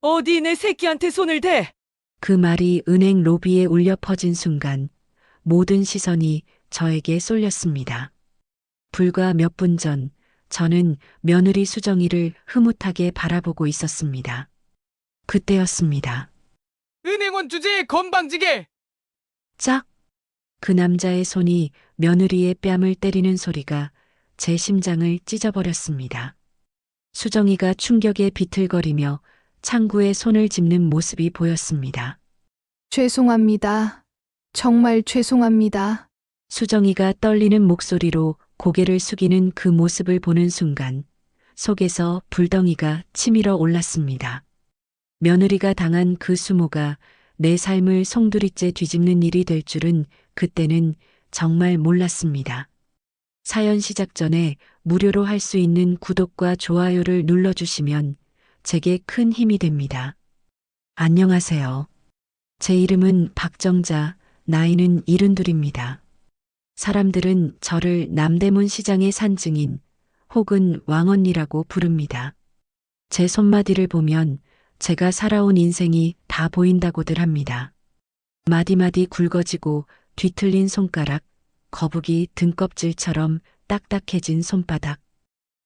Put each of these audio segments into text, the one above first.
어디 내 새끼한테 손을 대? 그 말이 은행 로비에 울려 퍼진 순간 모든 시선이 저에게 쏠렸습니다. 불과 몇 분 전 저는 며느리 수정이를 흐뭇하게 바라보고 있었습니다. 그때였습니다. 은행원 주제에 건방지게! 짝! 그 남자의 손이 며느리의 뺨을 때리는 소리가 제 심장을 찢어버렸습니다. 수정이가 충격에 비틀거리며 창구에 손을 짚는 모습이 보였습니다. 죄송합니다. 정말 죄송합니다. 수정이가 떨리는 목소리로 고개를 숙이는 그 모습을 보는 순간 속에서 불덩이가 치밀어 올랐습니다. 며느리가 당한 그 수모가 내 삶을 송두리째 뒤집는 일이 될 줄은 그때는 정말 몰랐습니다. 사연 시작 전에 무료로 할 수 있는 구독과 좋아요를 눌러주시면 제게 큰 힘이 됩니다. 안녕하세요. 제 이름은 박정자, 나이는 72입니다. 사람들은 저를 남대문 시장의 산증인 혹은 왕언니라고 부릅니다. 제 손마디를 보면 제가 살아온 인생이 다 보인다고들 합니다. 마디마디 굵어지고 뒤틀린 손가락, 거북이 등껍질처럼 딱딱해진 손바닥.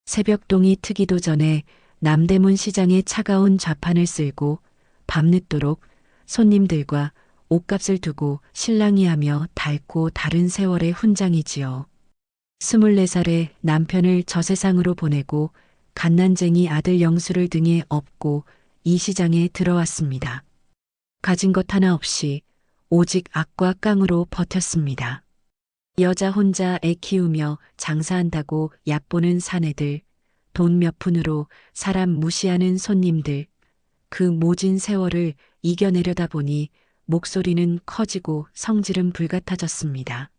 새벽동이 트기도 전에 남대문 시장의 차가운 좌판을 쓸고 밤늦도록 손님들과 옷값을 두고 실랑이 하며 닳고 다른 세월의 훈장이지요. 24살에 남편을 저 세상으로 보내고 갓난쟁이 아들 영수를 등에 업고 이 시장에 들어왔습니다. 가진 것 하나 없이 오직 악과 깡으로 버텼습니다. 여자 혼자 애 키우며 장사한다고 얕보는 사내들, 돈 몇 푼으로 사람 무시하는 손님들, 그 모진 세월을 이겨내려다 보니 목소리는 커지고 성질은 불같아졌습니다.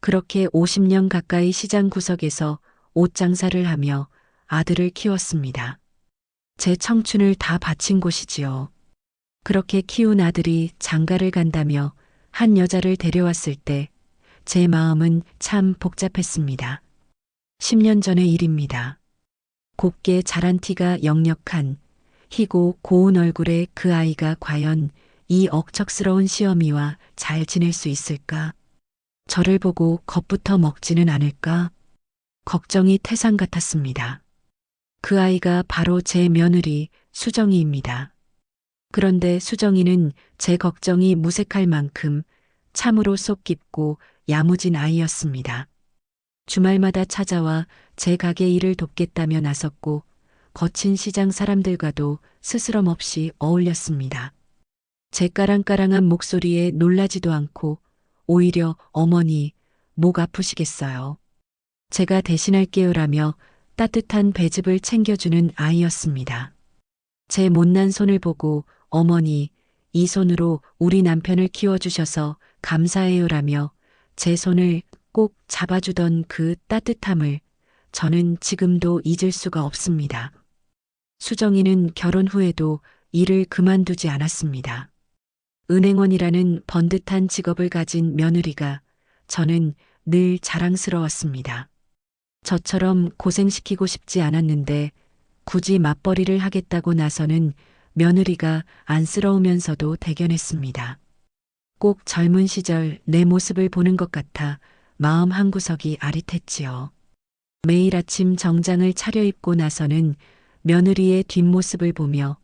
그렇게 50년 가까이 시장 구석에서 옷장사를 하며 아들을 키웠습니다. 제 청춘을 다 바친 곳이지요. 그렇게 키운 아들이 장가를 간다며 한 여자를 데려왔을 때 제 마음은 참 복잡했습니다. 10년 전의 일입니다. 곱게 자란 티가 역력한 희고 고운 얼굴의 그 아이가 과연 이 억척스러운 시어미와 잘 지낼 수 있을까? 저를 보고 겁부터 먹지는 않을까? 걱정이 태산 같았습니다. 그 아이가 바로 제 며느리 수정이입니다. 그런데 수정이는 제 걱정이 무색할 만큼 참으로 속 깊고 야무진 아이였습니다. 주말마다 찾아와 제 가게 일을 돕겠다며 나섰고 거친 시장 사람들과도 스스럼 없이 어울렸습니다. 제 까랑까랑한 목소리에 놀라지도 않고 오히려 어머니, 목 아프시겠어요. 제가 대신할게요라며 따뜻한 배즙을 챙겨주는 아이였습니다. 제 못난 손을 보고 어머니, 이 손으로 우리 남편을 키워주셔서 감사해요라며 제 손을 꼭 잡아주던 그 따뜻함을 저는 지금도 잊을 수가 없습니다. 수정이는 결혼 후에도 일을 그만두지 않았습니다. 은행원이라는 번듯한 직업을 가진 며느리가 저는 늘 자랑스러웠습니다. 저처럼 고생시키고 싶지 않았는데 굳이 맞벌이를 하겠다고 나서는 며느리가 안쓰러우면서도 대견했습니다. 꼭 젊은 시절 내 모습을 보는 것 같아 마음 한구석이 아릿했지요. 매일 아침 정장을 차려입고 나서는 며느리의 뒷모습을 보며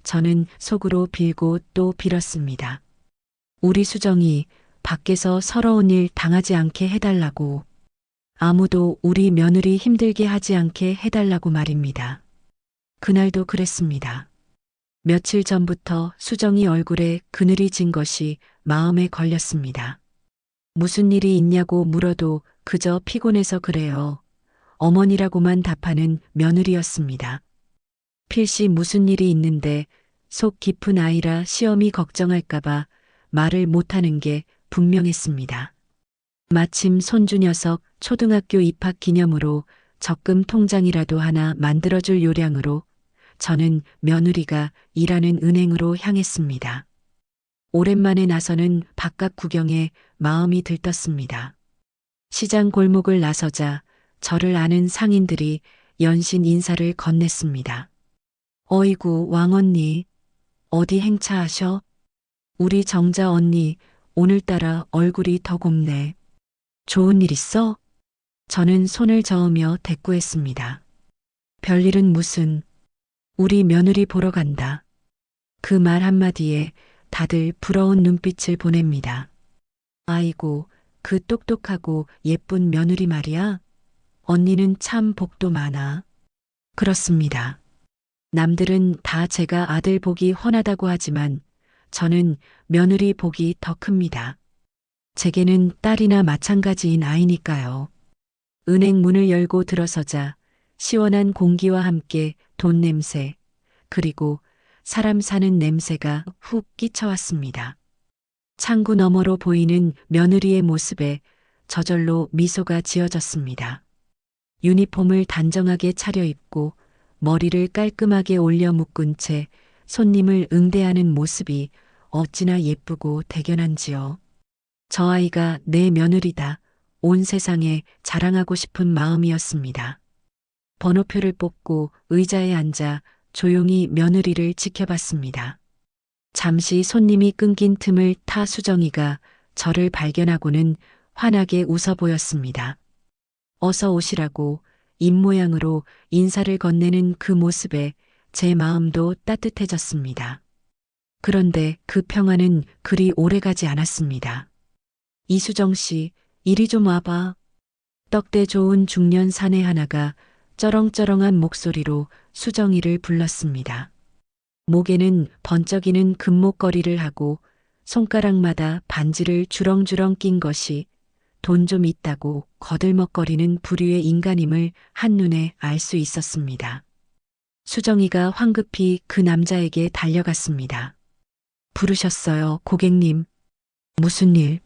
저는 속으로 빌고 또 빌었습니다. 우리 수정이 밖에서 서러운 일 당하지 않게 해달라고. 아무도 우리 며느리 힘들게 하지 않게 해달라고 말입니다. 그날도 그랬습니다. 며칠 전부터 수정이 얼굴에 그늘이 진 것이 마음에 걸렸습니다. 무슨 일이 있냐고 물어도 그저 피곤해서 그래요. 어머니라고만 답하는 며느리였습니다. 필시 무슨 일이 있는데 속 깊은 아이라 시험이 걱정할까봐 말을 못하는 게 분명했습니다. 마침 손주 녀석 초등학교 입학 기념으로 적금 통장이라도 하나 만들어줄 요량으로 저는 며느리가 일하는 은행으로 향했습니다. 오랜만에 나서는 바깥 구경에 마음이 들떴습니다. 시장 골목을 나서자 저를 아는 상인들이 연신 인사를 건넸습니다. 어이구 왕언니, 어디 행차하셔? 우리 정자 언니 오늘따라 얼굴이 더 곱네. 좋은 일 있어? 저는 손을 저으며 대꾸했습니다. 별일은 무슨, 우리 며느리 보러 간다. 그 말 한마디에 다들 부러운 눈빛을 보냅니다. 아이고, 그 똑똑하고 예쁜 며느리 말이야? 언니는 참 복도 많아. 그렇습니다. 남들은 다 제가 아들 복이 훤하다고 하지만 저는 며느리 복이 더 큽니다. 제게는 딸이나 마찬가지인 아이니까요. 은행 문을 열고 들어서자 시원한 공기와 함께 돈 냄새, 그리고 사람 사는 냄새가 훅 끼쳐왔습니다. 창구 너머로 보이는 며느리의 모습에 저절로 미소가 지어졌습니다. 유니폼을 단정하게 차려입고 머리를 깔끔하게 올려 묶은 채 손님을 응대하는 모습이 어찌나 예쁘고 대견한지요. 저 아이가 내 며느리다. 온 세상에 자랑하고 싶은 마음이었습니다. 번호표를 뽑고 의자에 앉아 조용히 며느리를 지켜봤습니다. 잠시 손님이 끊긴 틈을 타 수정이가 저를 발견하고는 환하게 웃어 보였습니다. 어서 오시라고 입모양으로 인사를 건네는 그 모습에 제 마음도 따뜻해졌습니다. 그런데 그 평화는 그리 오래가지 않았습니다. 이수정 씨, 이리 좀 와봐. 떡대 좋은 중년 사내 하나가 쩌렁쩌렁한 목소리로 수정이를 불렀습니다. 목에는 번쩍이는 금목걸이를 하고 손가락마다 반지를 주렁주렁 낀 것이 돈 좀 있다고 거들먹거리는 부류의 인간임을 한눈에 알 수 있었습니다. 수정이가 황급히 그 남자에게 달려갔습니다. 부르셨어요, 고객님. 무슨 일?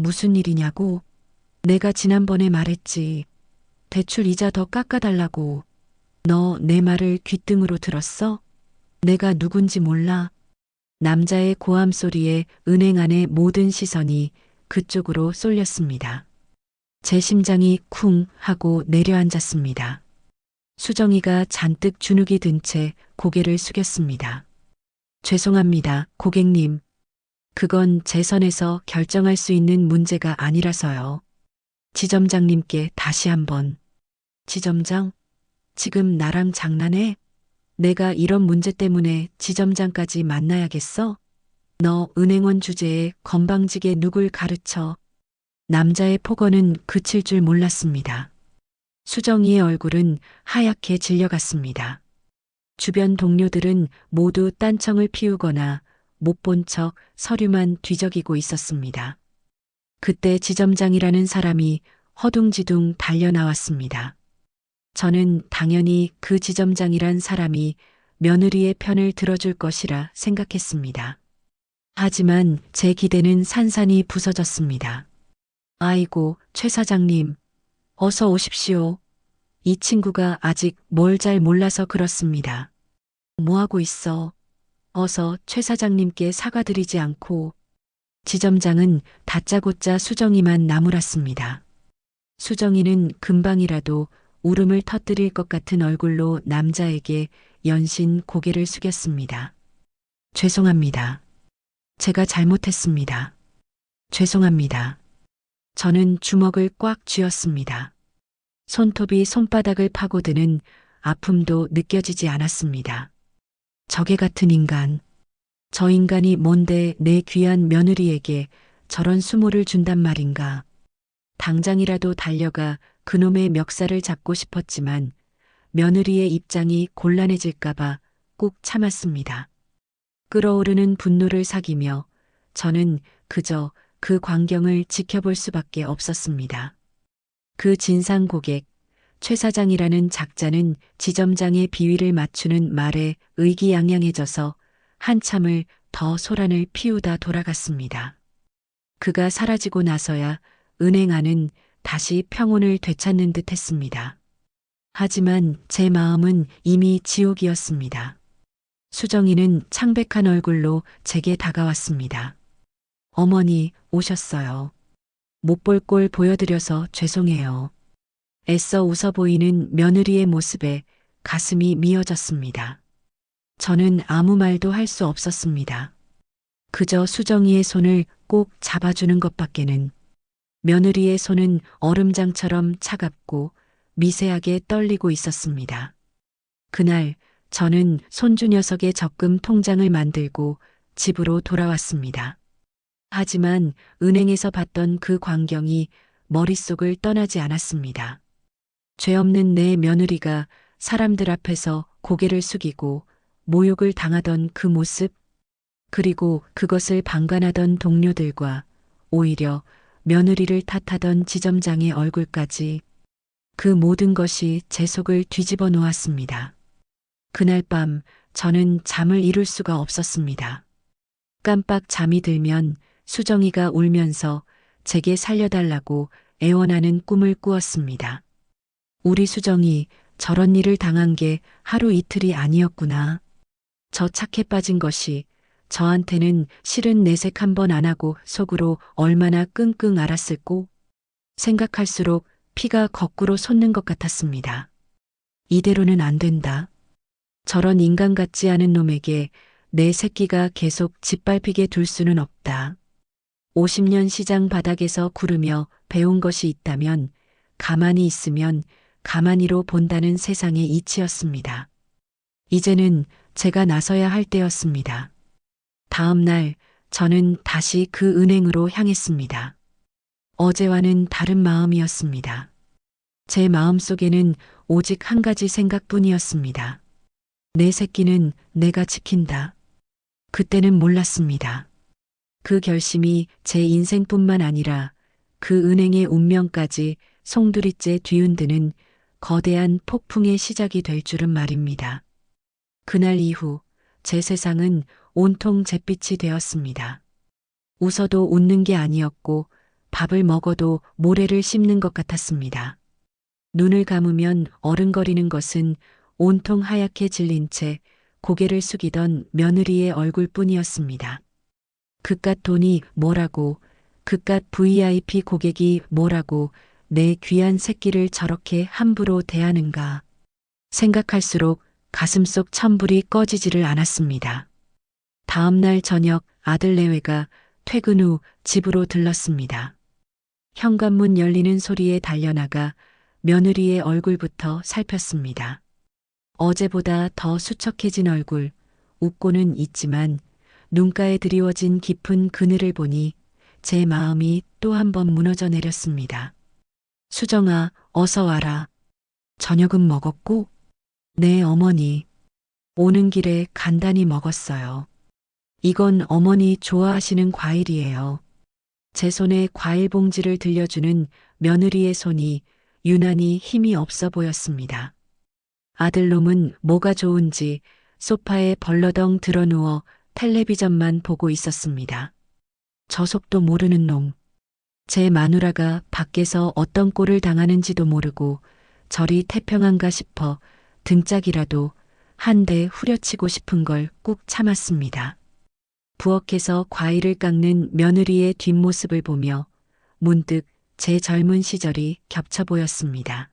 무슨 일이냐고? 내가 지난번에 말했지. 대출 이자 더 깎아달라고. 너 내 말을 귓등으로 들었어? 내가 누군지 몰라. 남자의 고함 소리에 은행 안의 모든 시선이 그쪽으로 쏠렸습니다. 제 심장이 쿵 하고 내려앉았습니다. 수정이가 잔뜩 주눅이 든 채 고개를 숙였습니다. 죄송합니다, 고객님. 그건 제 선에서 결정할 수 있는 문제가 아니라서요. 지점장님께 다시 한번. 지점장? 지금 나랑 장난해? 내가 이런 문제 때문에 지점장까지 만나야겠어? 너 은행원 주제에 건방지게 누굴 가르쳐? 남자의 폭언은 그칠 줄 몰랐습니다. 수정이의 얼굴은 하얗게 질려갔습니다. 주변 동료들은 모두 딴청을 피우거나 못 본 척 서류만 뒤적이고 있었습니다. 그때 지점장이라는 사람이 허둥지둥 달려 나왔습니다. 저는 당연히 그 지점장이란 사람이 며느리의 편을 들어줄 것이라 생각했습니다. 하지만 제 기대는 산산이 부서졌습니다. 아이고, 최 사장님, 어서 오십시오. 이 친구가 아직 뭘 잘 몰라서 그렇습니다. 뭐하고 있어? 어서 최 사장님께 사과드리지 않고. 지점장은 다짜고짜 수정이만 나무랐습니다. 수정이는 금방이라도 울음을 터뜨릴 것 같은 얼굴로 남자에게 연신 고개를 숙였습니다. 죄송합니다. 제가 잘못했습니다. 죄송합니다. 저는 주먹을 꽉 쥐었습니다. 손톱이 손바닥을 파고드는 아픔도 느껴지지 않았습니다. 적개 같은 인간. 저 인간이 뭔데 내 귀한 며느리에게 저런 수모를 준단 말인가. 당장이라도 달려가 그놈의 멱살을 잡고 싶었지만 며느리의 입장이 곤란해질까봐 꾹 참았습니다. 끓어오르는 분노를 사기며 저는 그저 그 광경을 지켜볼 수밖에 없었습니다. 그 진상 고객, 최 사장이라는 작자는 지점장의 비위를 맞추는 말에 의기양양해져서 한참을 더 소란을 피우다 돌아갔습니다. 그가 사라지고 나서야 은행 안은 다시 평온을 되찾는 듯 했습니다. 하지만 제 마음은 이미 지옥이었습니다. 수정이는 창백한 얼굴로 제게 다가왔습니다. 어머니, 오셨어요. 못 볼 꼴 보여드려서 죄송해요. 애써 웃어 보이는 며느리의 모습에 가슴이 미어졌습니다. 저는 아무 말도 할 수 없었습니다. 그저 수정이의 손을 꼭 잡아주는 것밖에는. 며느리의 손은 얼음장처럼 차갑고 미세하게 떨리고 있었습니다. 그날 저는 손주 녀석의 적금 통장을 만들고 집으로 돌아왔습니다. 하지만 은행에서 봤던 그 광경이 머릿속을 떠나지 않았습니다. 죄 없는 내 며느리가 사람들 앞에서 고개를 숙이고 모욕을 당하던 그 모습, 그리고 그것을 방관하던 동료들과 오히려 며느리를 탓하던 지점장의 얼굴까지, 그 모든 것이 제 속을 뒤집어 놓았습니다. 그날 밤 저는 잠을 이룰 수가 없었습니다. 깜빡 잠이 들면 수정이가 울면서 제게 살려달라고 애원하는 꿈을 꾸었습니다. 우리 수정이 저런 일을 당한 게 하루 이틀이 아니었구나. 저 착해 빠진 것이 저한테는 실은 내색 한번 안 하고 속으로 얼마나 끙끙 앓았을꼬. 생각할수록 피가 거꾸로 솟는 것 같았습니다. 이대로는 안 된다. 저런 인간 같지 않은 놈에게 내 새끼가 계속 짓밟히게 둘 수는 없다. 50년 시장 바닥에서 구르며 배운 것이 있다면 가만히 있으면 가만히로 본다는 세상의 이치였습니다. 이제는 제가 나서야 할 때였습니다. 다음 날 저는 다시 그 은행으로 향했습니다. 어제와는 다른 마음이었습니다. 제 마음속에는 오직 한 가지 생각뿐이었습니다. 내 새끼는 내가 지킨다. 그때는 몰랐습니다. 그 결심이 제 인생뿐만 아니라 그 은행의 운명까지 송두리째 뒤흔드는 거대한 폭풍의 시작이 될 줄은 말입니다. 그날 이후 제 세상은 온통 잿빛이 되었습니다. 웃어도 웃는 게 아니었고 밥을 먹어도 모래를 씹는 것 같았습니다. 눈을 감으면 어른거리는 것은 온통 하얗게 질린 채 고개를 숙이던 며느리의 얼굴뿐이었습니다. 그깟 돈이 뭐라고, 그깟 VIP 고객이 뭐라고 내 귀한 새끼를 저렇게 함부로 대하는가. 생각할수록 가슴속 천불이 꺼지지를 않았습니다. 다음 날 저녁 아들 내외가 퇴근 후 집으로 들렀습니다. 현관문 열리는 소리에 달려나가 며느리의 얼굴부터 살폈습니다. 어제보다 더 수척해진 얼굴, 웃고는 있지만 눈가에 드리워진 깊은 그늘을 보니 제 마음이 또 한 번 무너져 내렸습니다. 수정아, 어서 와라. 저녁은 먹었고? 네, 어머니. 오는 길에 간단히 먹었어요. 이건 어머니 좋아하시는 과일이에요. 제 손에 과일 봉지를 들려주는 며느리의 손이 유난히 힘이 없어 보였습니다. 아들놈은 뭐가 좋은지 소파에 벌러덩 드러누워 텔레비전만 보고 있었습니다. 저 속도 모르는 놈. 제 마누라가 밖에서 어떤 꼴을 당하는지도 모르고 저리 태평한가 싶어 등짝이라도 한 대 후려치고 싶은 걸 꾹 참았습니다. 부엌에서 과일을 깎는 며느리의 뒷모습을 보며 문득 제 젊은 시절이 겹쳐 보였습니다.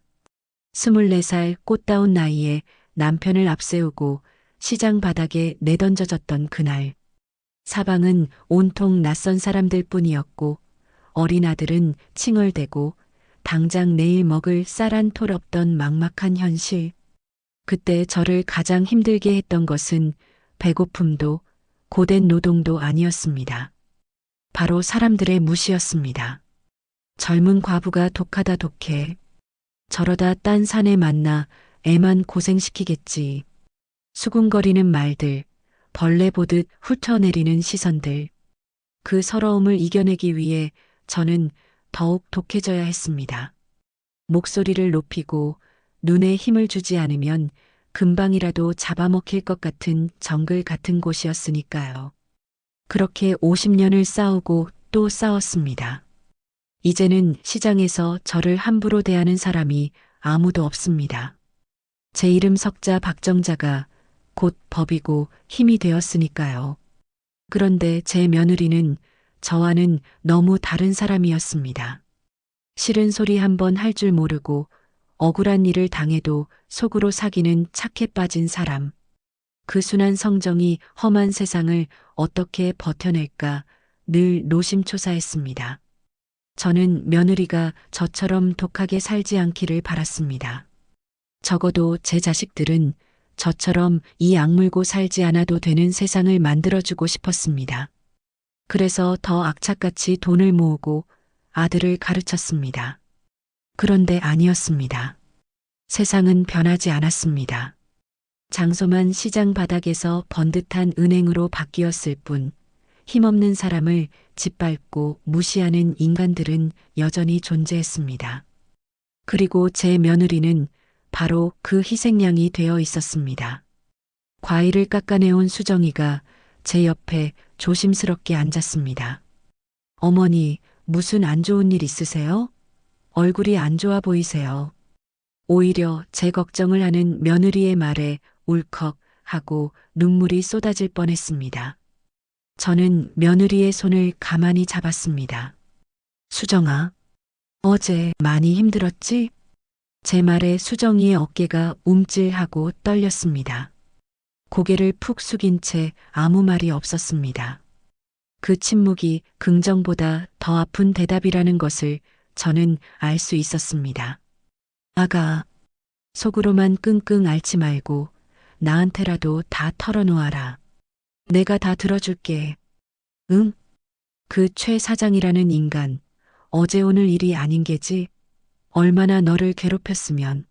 24살 꽃다운 나이에 남편을 앞세우고 시장 바닥에 내던져졌던 그날. 사방은 온통 낯선 사람들 뿐이었고 어린 아들은 칭얼대고 당장 내일 먹을 쌀 한 톨 없던 막막한 현실. 그때 저를 가장 힘들게 했던 것은 배고픔도 고된 노동도 아니었습니다. 바로 사람들의 무시였습니다. 젊은 과부가 독하다 독해. 저러다 딴 산에 만나 애만 고생시키겠지. 수군거리는 말들, 벌레 보듯 훑어내리는 시선들. 그 서러움을 이겨내기 위해 저는 더욱 독해져야 했습니다. 목소리를 높이고 눈에 힘을 주지 않으면 금방이라도 잡아먹힐 것 같은 정글 같은 곳이었으니까요. 그렇게 50년을 싸우고 또 싸웠습니다. 이제는 시장에서 저를 함부로 대하는 사람이 아무도 없습니다. 제 이름 석자 박정자가 곧 법이고 힘이 되었으니까요. 그런데 제 며느리는 저와는 너무 다른 사람이었습니다. 싫은 소리 한 번 할 줄 모르고 억울한 일을 당해도 속으로 사귀는 착해 빠진 사람. 그 순한 성정이 험한 세상을 어떻게 버텨낼까 늘 노심초사했습니다. 저는 며느리가 저처럼 독하게 살지 않기를 바랐습니다. 적어도 제 자식들은 저처럼 이 악물고 살지 않아도 되는 세상을 만들어주고 싶었습니다. 그래서 더 악착같이 돈을 모으고 아들을 가르쳤습니다. 그런데 아니었습니다. 세상은 변하지 않았습니다. 장소만 시장 바닥에서 번듯한 은행으로 바뀌었을 뿐 힘없는 사람을 짓밟고 무시하는 인간들은 여전히 존재했습니다. 그리고 제 며느리는 바로 그 희생양이 되어 있었습니다. 과일을 깎아내온 수정이가 제 옆에 조심스럽게 앉았습니다. 어머니, 무슨 안 좋은 일 있으세요? 얼굴이 안 좋아 보이세요. 오히려 제 걱정을 하는 며느리의 말에 울컥 하고 눈물이 쏟아질 뻔했습니다. 저는 며느리의 손을 가만히 잡았습니다. 수정아, 어제 많이 힘들었지? 제 말에 수정이의 어깨가 움찔하고 떨렸습니다. 고개를 푹 숙인 채 아무 말이 없었습니다. 그 침묵이 긍정보다 더 아픈 대답이라는 것을 저는 알 수 있었습니다. 아가, 속으로만 끙끙 앓지 말고 나한테라도 다 털어놓아라. 내가 다 들어줄게. 응? 그 최 사장이라는 인간, 어제 오늘 일이 아닌 게지? 얼마나 너를 괴롭혔으면.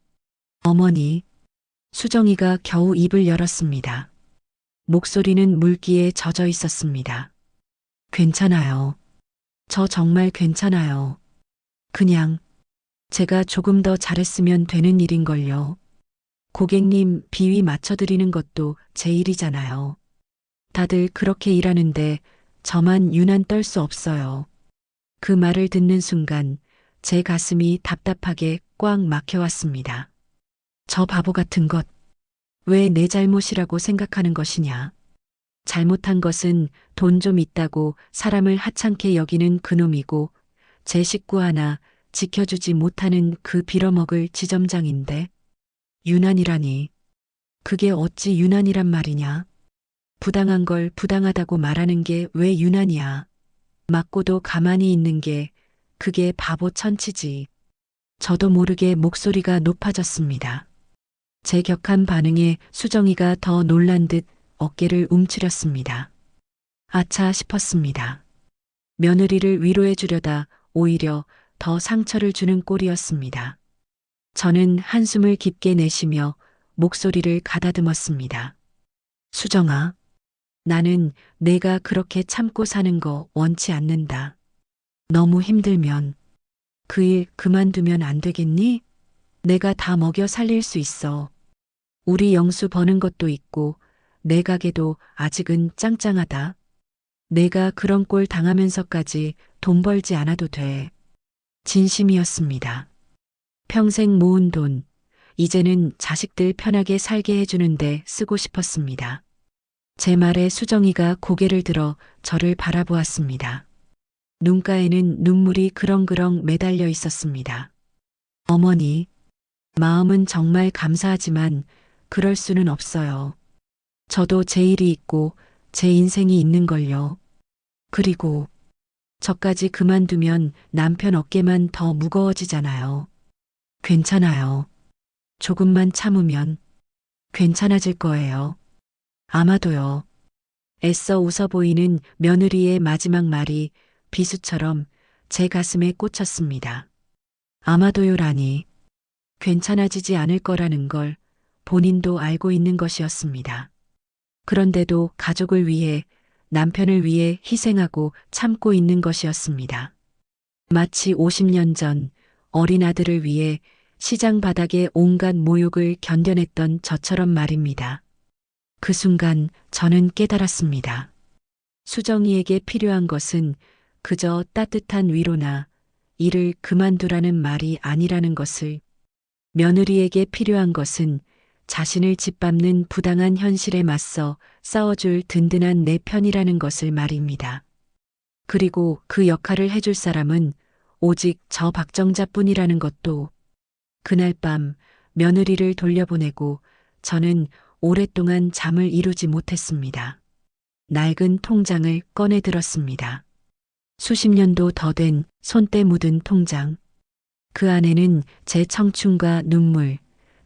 어머니, 수정이가 겨우 입을 열었습니다. 목소리는 물기에 젖어 있었습니다. 괜찮아요. 저 정말 괜찮아요. 그냥 제가 조금 더 잘했으면 되는 일인걸요. 고객님 비위 맞춰드리는 것도 제 일이잖아요. 다들 그렇게 일하는데 저만 유난 떨 수 없어요. 그 말을 듣는 순간 제 가슴이 답답하게 꽉 막혀왔습니다. 저 바보 같은 것, 왜 내 잘못이라고 생각하는 것이냐. 잘못한 것은 돈 좀 있다고 사람을 하찮게 여기는 그놈이고 제 식구 하나 지켜주지 못하는 그 빌어먹을 지점장인데 유난이라니. 그게 어찌 유난이란 말이냐. 부당한 걸 부당하다고 말하는 게 왜 유난이야. 맞고도 가만히 있는 게 그게 바보 천치지. 저도 모르게 목소리가 높아졌습니다. 제 격한 반응에 수정이가 더 놀란 듯 어깨를 움츠렸습니다. 아차 싶었습니다. 며느리를 위로해 주려다 오히려 더 상처를 주는 꼴이었습니다. 저는 한숨을 깊게 내쉬며 목소리를 가다듬었습니다. 수정아, 나는 내가 그렇게 참고 사는 거 원치 않는다. 너무 힘들면 그 일 그만두면 안 되겠니? 내가 다 먹여 살릴 수 있어. 우리 영수 버는 것도 있고 내 가게도 아직은 짱짱하다. 내가 그런 꼴 당하면서까지 돈 벌지 않아도 돼. 진심이었습니다. 평생 모은 돈, 이제는 자식들 편하게 살게 해주는데 쓰고 싶었습니다. 제 말에 수정이가 고개를 들어 저를 바라보았습니다. 눈가에는 눈물이 그렁그렁 매달려 있었습니다. 어머니, 마음은 정말 감사하지만 그럴 수는 없어요. 저도 제 일이 있고 제 인생이 있는걸요. 그리고 저까지 그만두면 남편 어깨만 더 무거워지잖아요. 괜찮아요. 조금만 참으면 괜찮아질 거예요. 아마도요. 애써 웃어 보이는 며느리의 마지막 말이 비수처럼 제 가슴에 꽂혔습니다. 아마도요라니. 괜찮아지지 않을 거라는 걸 본인도 알고 있는 것이었습니다. 그런데도 가족을 위해, 남편을 위해 희생하고 참고 있는 것이었습니다. 마치 50년 전 어린 아들을 위해 시장 바닥의 온갖 모욕을 견뎌냈던 저처럼 말입니다. 그 순간 저는 깨달았습니다. 수정이에게 필요한 것은 그저 따뜻한 위로나 일을 그만두라는 말이 아니라는 것을, 며느리에게 필요한 것은 자신을 짓밟는 부당한 현실에 맞서 싸워줄 든든한 내 편이라는 것을 말입니다. 그리고 그 역할을 해줄 사람은 오직 저 박정자뿐이라는 것도. 그날 밤 며느리를 돌려보내고 저는 오랫동안 잠을 이루지 못했습니다. 낡은 통장을 꺼내 들었습니다. 수십 년도 더 된 손때 묻은 통장. 그 안에는 제 청춘과 눈물,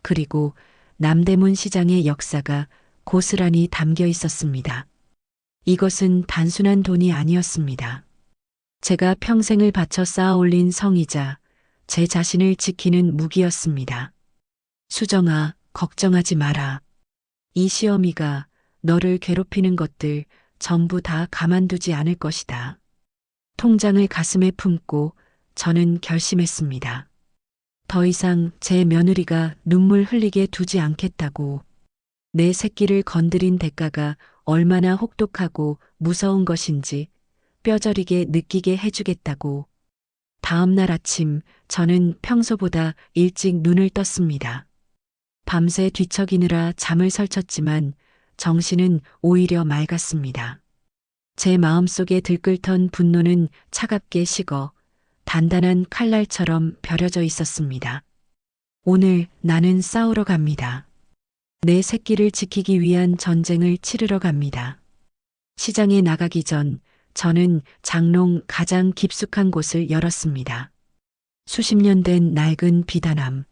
그리고 남대문 시장의 역사가 고스란히 담겨 있었습니다. 이것은 단순한 돈이 아니었습니다. 제가 평생을 바쳐 쌓아 올린 성이자 제 자신을 지키는 무기였습니다. 수정아, 걱정하지 마라. 이 시어미가 너를 괴롭히는 것들 전부 다 가만두지 않을 것이다. 통장을 가슴에 품고 저는 결심했습니다. 더 이상 제 며느리가 눈물 흘리게 두지 않겠다고. 내 새끼를 건드린 대가가 얼마나 혹독하고 무서운 것인지 뼈저리게 느끼게 해주겠다고. 다음 날 아침 저는 평소보다 일찍 눈을 떴습니다. 밤새 뒤척이느라 잠을 설쳤지만 정신은 오히려 맑았습니다. 제 마음속에 들끓던 분노는 차갑게 식어 단단한 칼날처럼 벼려져 있었습니다. 오늘 나는 싸우러 갑니다. 내 새끼를 지키기 위한 전쟁을 치르러 갑니다. 시장에 나가기 전 저는 장롱 가장 깊숙한 곳을 열었습니다. 수십 년 된 낡은 비단함.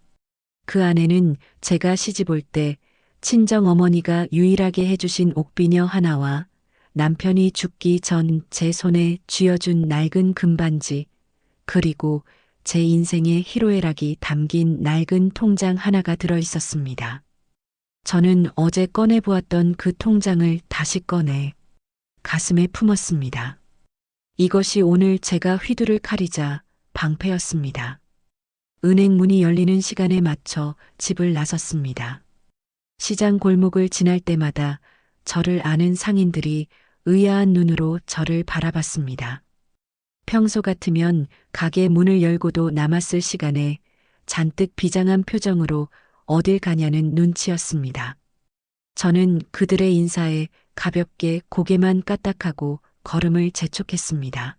그 안에는 제가 시집올 때 친정 어머니가 유일하게 해주신 옥비녀 하나와 남편이 죽기 전 제 손에 쥐어준 낡은 금반지, 그리고 제 인생의 희로애락이 담긴 낡은 통장 하나가 들어 있었습니다. 저는 어제 꺼내보았던 그 통장을 다시 꺼내 가슴에 품었습니다. 이것이 오늘 제가 휘두를 칼이자 방패였습니다. 은행 문이 열리는 시간에 맞춰 집을 나섰습니다. 시장 골목을 지날 때마다 저를 아는 상인들이 의아한 눈으로 저를 바라봤습니다. 평소 같으면 가게 문을 열고도 남았을 시간에 잔뜩 비장한 표정으로 어딜 가냐는 눈치였습니다. 저는 그들의 인사에 가볍게 고개만 까딱하고 걸음을 재촉했습니다.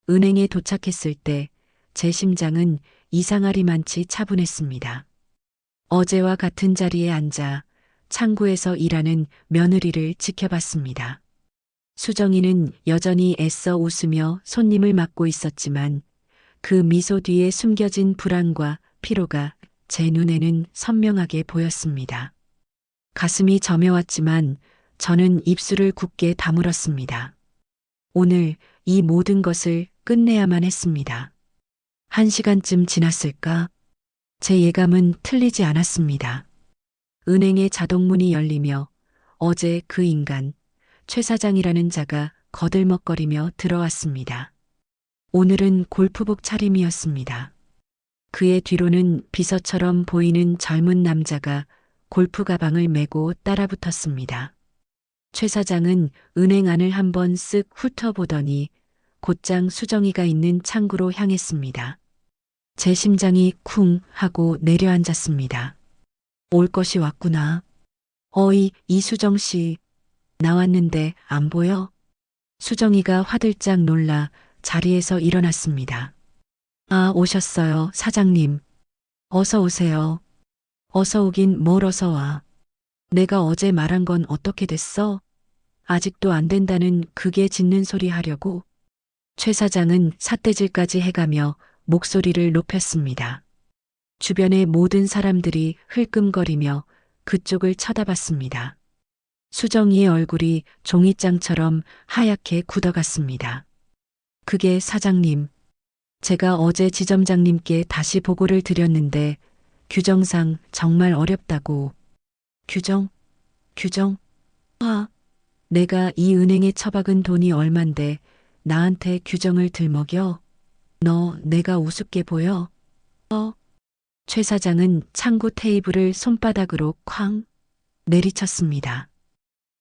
은행에 도착했을 때 제 심장은 이상하리만치 차분했습니다. 어제와 같은 자리에 앉아 창구에서 일하는 며느리를 지켜봤습니다. 수정이는 여전히 애써 웃으며 손님을 맡고 있었지만 그 미소 뒤에 숨겨진 불안과 피로가 제 눈에는 선명하게 보였습니다. 가슴이 저며왔지만 저는 입술을 굳게 다물었습니다. 오늘 이 모든 것을 끝내야만 했습니다. 1시간쯤 지났을까? 제 예감은 틀리지 않았습니다. 은행의 자동문이 열리며 어제 그 인간, 최 사장이라는 자가 거들먹거리며 들어왔습니다. 오늘은 골프복 차림이었습니다. 그의 뒤로는 비서처럼 보이는 젊은 남자가 골프 가방을 메고 따라붙었습니다. 최 사장은 은행 안을 한번 쓱 훑어보더니 곧장 수정이가 있는 창구로 향했습니다. 제 심장이 쿵 하고 내려앉았습니다. 올 것이 왔구나. 어이, 이수정 씨. 나왔는데 안 보여? 수정이가 화들짝 놀라 자리에서 일어났습니다. 아, 오셨어요, 사장님. 어서 오세요. 어서 오긴 뭘 어서 와. 내가 어제 말한 건 어떻게 됐어? 아직도 안 된다는 극에 짖는 소리 하려고? 최 사장은 삿대질까지 해가며 목소리를 높였습니다. 주변의 모든 사람들이 흘끔거리며 그쪽을 쳐다봤습니다. 수정이의 얼굴이 종이장처럼 하얗게 굳어갔습니다. 그게 사장님. 제가 어제 지점장님께 다시 보고를 드렸는데 규정상 정말 어렵다고. 규정? 아, 내가 이 은행에 처박은 돈이 얼만데 나한테 규정을 들먹여? 너 내가 우습게 보여? 최 사장은 창구 테이블을 손바닥으로 쾅 내리쳤습니다.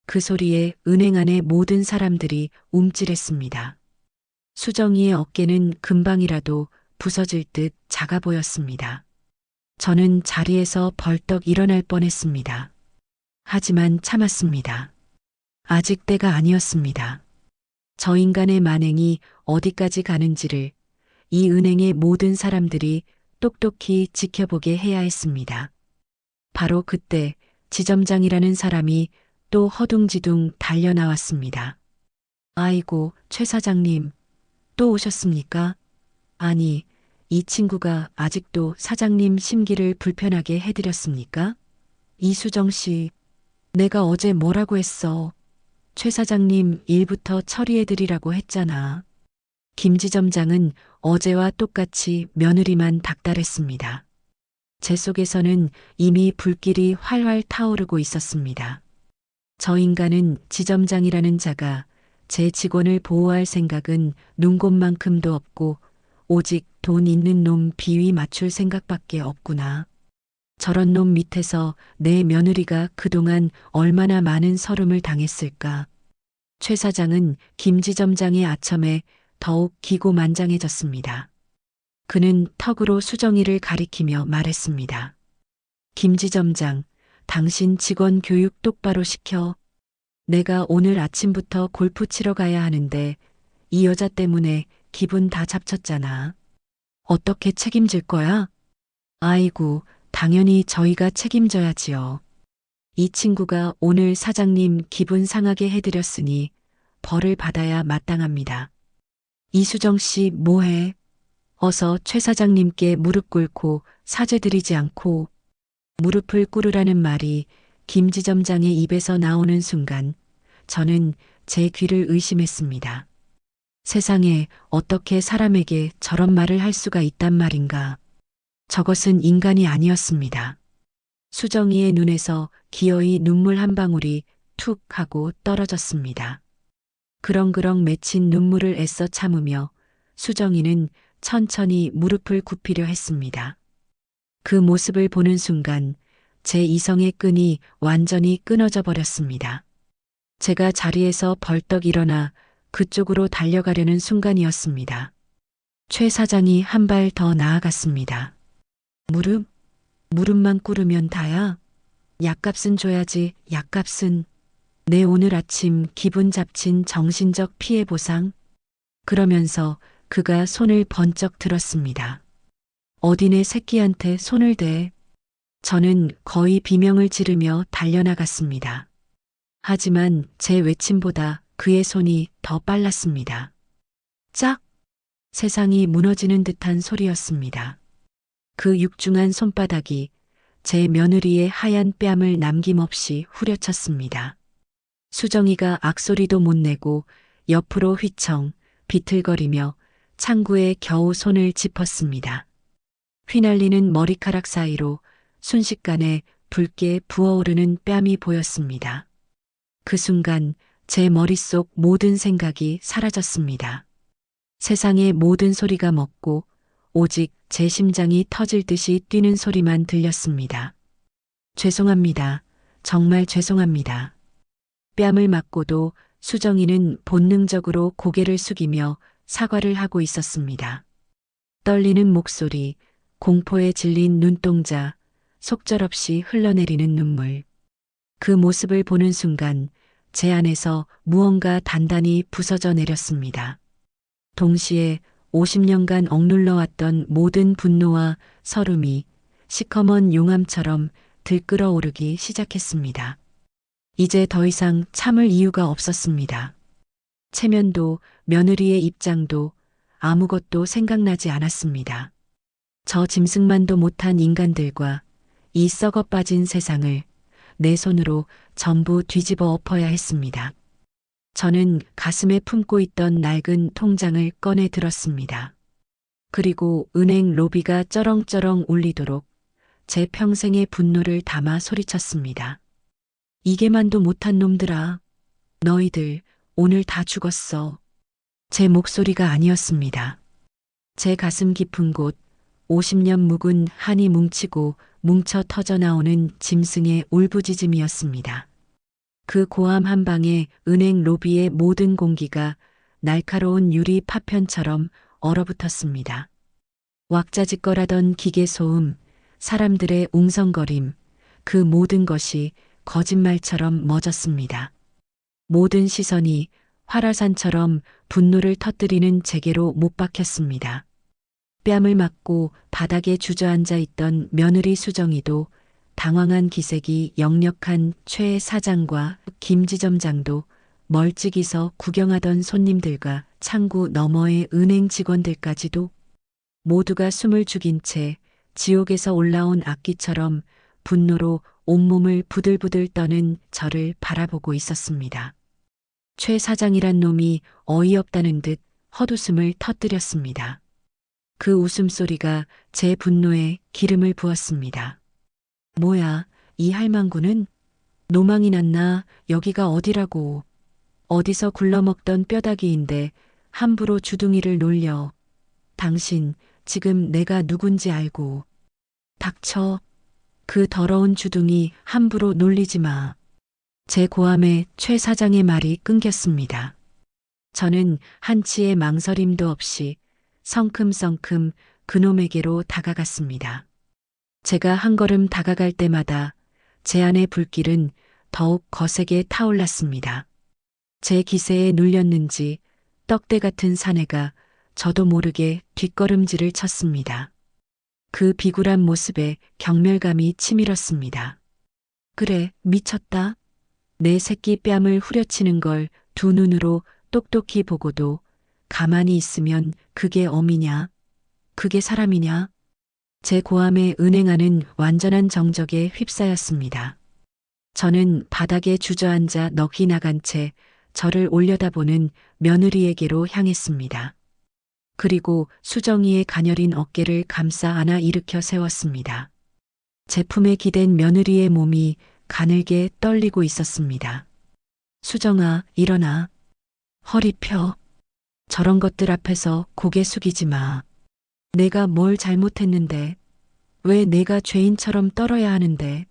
그 소리에 은행 안의 모든 사람들이 움찔했습니다. 수정이의 어깨는 금방이라도 부서질 듯 작아 보였습니다. 저는 자리에서 벌떡 일어날 뻔했습니다. 하지만 참았습니다. 아직 때가 아니었습니다. 저 인간의 만행이 어디까지 가는지를 이 은행의 모든 사람들이 똑똑히 지켜보게 해야 했습니다. 바로 그때 지점장이라는 사람이 또 허둥지둥 달려나왔습니다. 아이고, 최 사장님, 또 오셨습니까? 아니, 이 친구가 아직도 사장님 심기를 불편하게 해드렸습니까? 이수정 씨, 내가 어제 뭐라고 했어? 최 사장님 일부터 처리해드리라고 했잖아. 김지점장은 어제와 똑같이 며느리만 닥달했습니다. 제 속에서는 이미 불길이 활활 타오르고 있었습니다. 저 인간은 지점장이라는 자가 제 직원을 보호할 생각은 눈곱만큼도 없고 오직 돈 있는 놈 비위 맞출 생각밖에 없구나. 저런 놈 밑에서 내 며느리가 그동안 얼마나 많은 서름을 당했을까. 최 사장은 김지점장의 아첨에 더욱 기고만장해졌습니다. 그는 턱으로 수정이를 가리키며 말했습니다. 김지점장, 당신 직원 교육 똑바로 시켜. 내가 오늘 아침부터 골프 치러 가야 하는데 이 여자 때문에 기분 다 잡쳤잖아. 어떻게 책임질 거야? 아이고, 당연히 저희가 책임져야지요. 이 친구가 오늘 사장님 기분 상하게 해드렸으니 벌을 받아야 마땅합니다. 이수정 씨 뭐해? 어서 최 사장님께 무릎 꿇고 사죄드리지 않고. 무릎을 꿇으라는 말이 김지점장의 입에서 나오는 순간 저는 제 귀를 의심했습니다. 세상에 어떻게 사람에게 저런 말을 할 수가 있단 말인가. 저것은 인간이 아니었습니다. 수정이의 눈에서 기어이 눈물 한 방울이 툭 하고 떨어졌습니다. 그렁그렁 맺힌 눈물을 애써 참으며 수정이는 천천히 무릎을 굽히려 했습니다. 그 모습을 보는 순간 제 이성의 끈이 완전히 끊어져 버렸습니다. 제가 자리에서 벌떡 일어나 그쪽으로 달려가려는 순간이었습니다. 최 사장이 한 발 더 나아갔습니다. 무릎만 꿇으면 다야? 약값은 줘야지, 약값은. 내 오늘 아침 기분 잡친 정신적 피해 보상? 그러면서 그가 손을 번쩍 들었습니다. 어디네 새끼한테 손을 대. 저는 거의 비명을 지르며 달려나갔습니다. 하지만 제 외침보다 그의 손이 더 빨랐습니다. 짝! 세상이 무너지는 듯한 소리였습니다. 그 육중한 손바닥이 제 며느리의 하얀 뺨을 남김없이 후려쳤습니다. 수정이가 악소리도 못 내고 옆으로 휘청 비틀거리며 창구에 겨우 손을 짚었습니다. 휘날리는 머리카락 사이로 순식간에 붉게 부어오르는 뺨이 보였습니다. 그 순간 제 머릿속 모든 생각이 사라졌습니다. 세상의 모든 소리가 멎고 오직 제 심장이 터질 듯이 뛰는 소리만 들렸습니다. 죄송합니다. 정말 죄송합니다. 뺨을 맞고도 수정이는 본능적으로 고개를 숙이며 사과를 하고 있었습니다. 떨리는 목소리, 공포에 질린 눈동자, 속절없이 흘러내리는 눈물. 그 모습을 보는 순간 제 안에서 무언가 단단히 부서져 내렸습니다. 동시에 50년간 억눌러왔던 모든 분노와 서름이 시커먼 용암처럼 들끓어오르기 시작했습니다. 이제 더 이상 참을 이유가 없었습니다. 체면도 며느리의 입장도 아무것도 생각나지 않았습니다. 저 짐승만도 못한 인간들과 이 썩어 빠진 세상을 내 손으로 전부 뒤집어 엎어야 했습니다. 저는 가슴에 품고 있던 낡은 통장을 꺼내 들었습니다. 그리고 은행 로비가 쩌렁쩌렁 울리도록 제 평생의 분노를 담아 소리쳤습니다. 이게만도 못한 놈들아. 너희들 오늘 다 죽었어. 제 목소리가 아니었습니다. 제 가슴 깊은 곳 50년 묵은 한이 뭉치고 뭉쳐 터져 나오는 짐승의 울부짖음이었습니다. 그 고함 한 방에 은행 로비의 모든 공기가 날카로운 유리 파편처럼 얼어붙었습니다. 왁자지껄하던 기계 소음, 사람들의 웅성거림, 그 모든 것이 거짓말처럼 멎었습니다. 모든 시선이 활화산처럼 분노를 터뜨리는 제게로 못 박혔습니다. 뺨을 맞고 바닥에 주저앉아 있던 며느리 수정이도 당황한 기색이 역력한 최 사장과 김지점장도 멀찍이서 구경하던 손님들과 창구 너머의 은행 직원들까지도 모두가 숨을 죽인 채 지옥에서 올라온 악귀처럼 분노로 온몸을 부들부들 떠는 저를 바라보고 있었습니다. 최 사장이란 놈이 어이없다는 듯 헛웃음을 터뜨렸습니다. 그 웃음소리가 제 분노에 기름을 부었습니다. 뭐야, 이 할망구는? 노망이 났나? 여기가 어디라고. 어디서 굴러먹던 뼈다귀인데 함부로 주둥이를 놀려. 당신 지금 내가 누군지 알고. 닥쳐. 그 더러운 주둥이 함부로 놀리지 마. 제 고함에 최 사장의 말이 끊겼습니다. 저는 한치의 망설임도 없이 성큼성큼 그놈에게로 다가갔습니다. 제가 한 걸음 다가갈 때마다 제 안의 불길은 더욱 거세게 타올랐습니다. 제 기세에 눌렸는지 떡대 같은 사내가 저도 모르게 뒷걸음질을 쳤습니다. 그 비굴한 모습에 경멸감이 치밀었습니다. 그래, 미쳤다. 내 새끼 뺨을 후려치는 걸 두 눈으로 똑똑히 보고도 가만히 있으면 그게 어미냐? 그게 사람이냐? 제 고함에 은행하는 완전한 정적에 휩싸였습니다. 저는 바닥에 주저앉아 넋이 나간 채 저를 올려다보는 며느리에게로 향했습니다. 그리고 수정이의 가녀린 어깨를 감싸 안아 일으켜 세웠습니다. 제품에 기댄 며느리의 몸이 가늘게 떨리고 있었습니다. 수정아, 일어나. 허리 펴. 저런 것들 앞에서 고개 숙이지 마. 내가 뭘 잘못했는데? 왜 내가 죄인처럼 떨어야 하는데?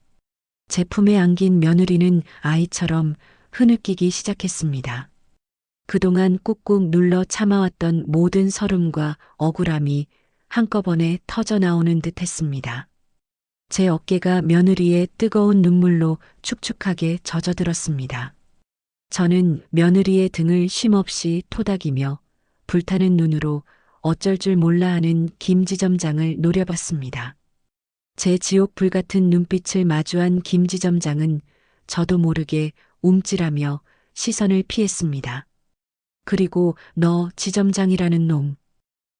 제품에 안긴 며느리는 아이처럼 흐느끼기 시작했습니다. 그동안 꾹꾹 눌러 참아왔던 모든 서름과 억울함이 한꺼번에 터져나오는 듯 했습니다. 제 어깨가 며느리의 뜨거운 눈물로 축축하게 젖어들었습니다. 저는 며느리의 등을 쉼없이 토닥이며 불타는 눈으로 어쩔 줄 몰라 하는 김지점장을 노려봤습니다. 제 지옥 불같은 눈빛을 마주한 김지점장은 저도 모르게 움찔하며 시선을 피했습니다. 그리고 너 지점장이라는 놈.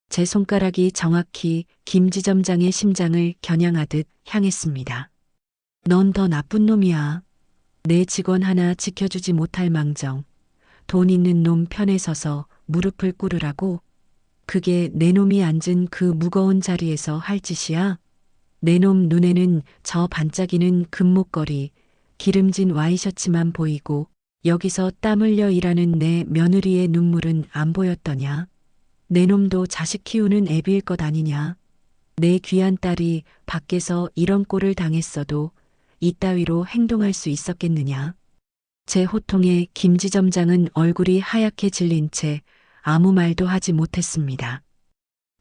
제 손가락이 정확히 김지점장의 심장을 겨냥하듯 향했습니다. 넌 더 나쁜 놈이야. 내 직원 하나 지켜주지 못할 망정. 돈 있는 놈 편에 서서 무릎을 꿇으라고? 그게 내 놈이 앉은 그 무거운 자리에서 할 짓이야? 내 놈 눈에는 저 반짝이는 금목걸이, 기름진 와이셔츠만 보이고 여기서 땀 흘려 일하는 내 며느리의 눈물은 안 보였더냐? 내 놈도 자식 키우는 애비일 것 아니냐? 내 귀한 딸이 밖에서 이런 꼴을 당했어도 이따위로 행동할 수 있었겠느냐? 제 호통에 김지점장은 얼굴이 하얗게 질린 채 아무 말도 하지 못했습니다.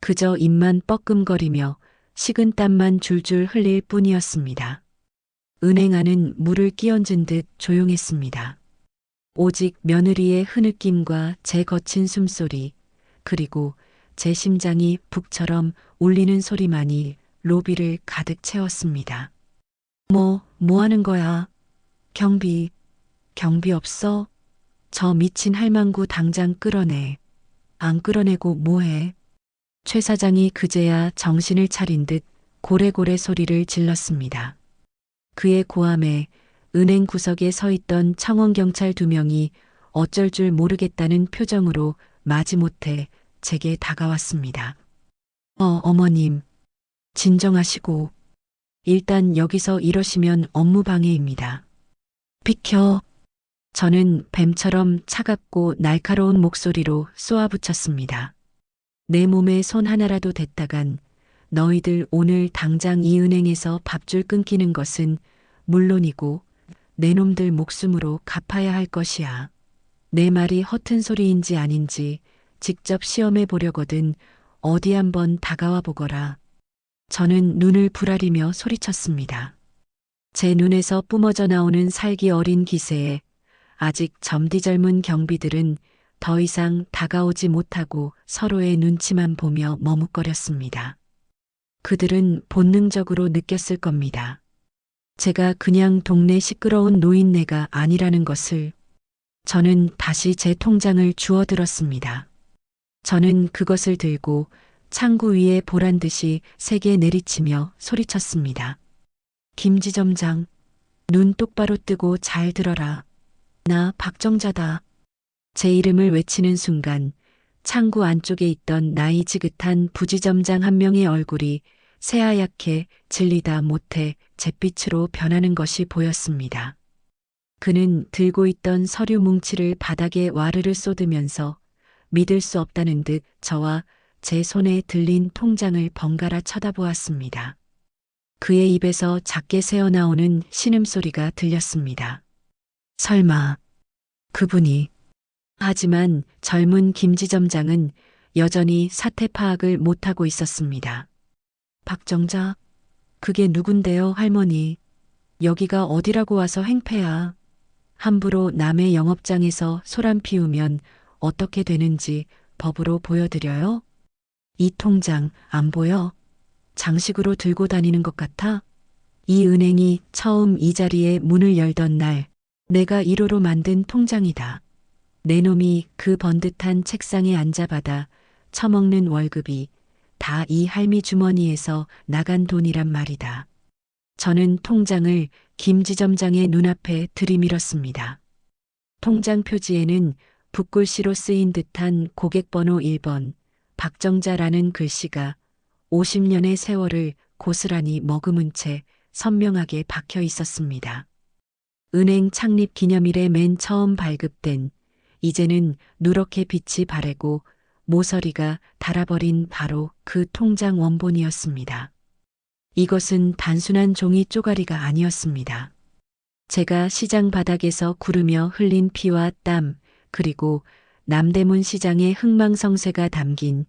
그저 입만 뻐끔거리며 식은 땀만 줄줄 흘릴 뿐이었습니다. 은행 안은 물을 끼얹은 듯 조용했습니다. 오직 며느리의 흐느낌과 제 거친 숨소리, 그리고 제 심장이 북처럼 울리는 소리만이 로비를 가득 채웠습니다. 뭐 하는 거야? 경비 없어? 저 미친 할망구 당장 끌어내. 안 끌어내고 뭐해? 최 사장이 그제야 정신을 차린 듯 고래고래 소리를 질렀습니다. 그의 고함에 은행 구석에 서 있던 청원경찰 2명이 어쩔 줄 모르겠다는 표정으로 마지못해 제게 다가왔습니다. 어머님, 진정하시고. 일단 여기서 이러시면 업무 방해입니다. 비켜. 저는 뱀처럼 차갑고 날카로운 목소리로 쏘아붙였습니다. 내 몸에 손 하나라도 댔다간 너희들 오늘 당장 이 은행에서 밥줄 끊기는 것은 물론이고 내 놈들 목숨으로 갚아야 할 것이야. 내 말이 허튼 소리인지 아닌지 직접 시험해 보려거든 어디 한번 다가와 보거라. 저는 눈을 부라리며 소리쳤습니다. 제 눈에서 뿜어져 나오는 살기 어린 기세에 아직 점디 젊은 경비들은 더 이상 다가오지 못하고 서로의 눈치만 보며 머뭇거렸습니다. 그들은 본능적으로 느꼈을 겁니다. 제가 그냥 동네 시끄러운 노인네가 아니라는 것을. 저는 다시 제 통장을 주워들었습니다. 저는 그것을 들고 창구 위에 보란 듯이 세게 내리치며 소리쳤습니다. 김지점장, 눈 똑바로 뜨고 잘 들어라. 나 박정자다. 제 이름을 외치는 순간 창구 안쪽에 있던 나이 지긋한 부지점장 한 명의 얼굴이 새하얗게 질리다 못해 잿빛으로 변하는 것이 보였습니다. 그는 들고 있던 서류 뭉치를 바닥에 와르르 쏟으면서 믿을 수 없다는 듯 저와 제 손에 들린 통장을 번갈아 쳐다보았습니다. 그의 입에서 작게 새어나오는 신음소리가 들렸습니다. 설마 그분이. 하지만 젊은 김지점장은 여전히 사태 파악을 못하고 있었습니다. 박정자, 그게 누군데요, 할머니? 여기가 어디라고 와서 행패야. 함부로 남의 영업장에서 소란 피우면 어떻게 되는지 법으로 보여드려요? 이 통장 안 보여? 장식으로 들고 다니는 것 같아? 이 은행이 처음 이 자리에 문을 열던 날 내가 1호로 만든 통장이다. 내 놈이 그 번듯한 책상에 앉아받아 처먹는 월급이 다 이 할미 주머니에서 나간 돈이란 말이다. 저는 통장을 김지점장의 눈앞에 들이밀었습니다. 통장 표지에는 붓글씨로 쓰인 듯한 고객번호 1번 박정자라는 글씨가 50년의 세월을 고스란히 머금은 채 선명하게 박혀 있었습니다. 은행 창립 기념일에 맨 처음 발급된, 이제는 누렇게 빛이 바래고 모서리가 닳아버린 바로 그 통장 원본이었습니다. 이것은 단순한 종이 쪼가리가 아니었습니다. 제가 시장 바닥에서 구르며 흘린 피와 땀, 그리고 남대문 시장의 흥망성쇠가 담긴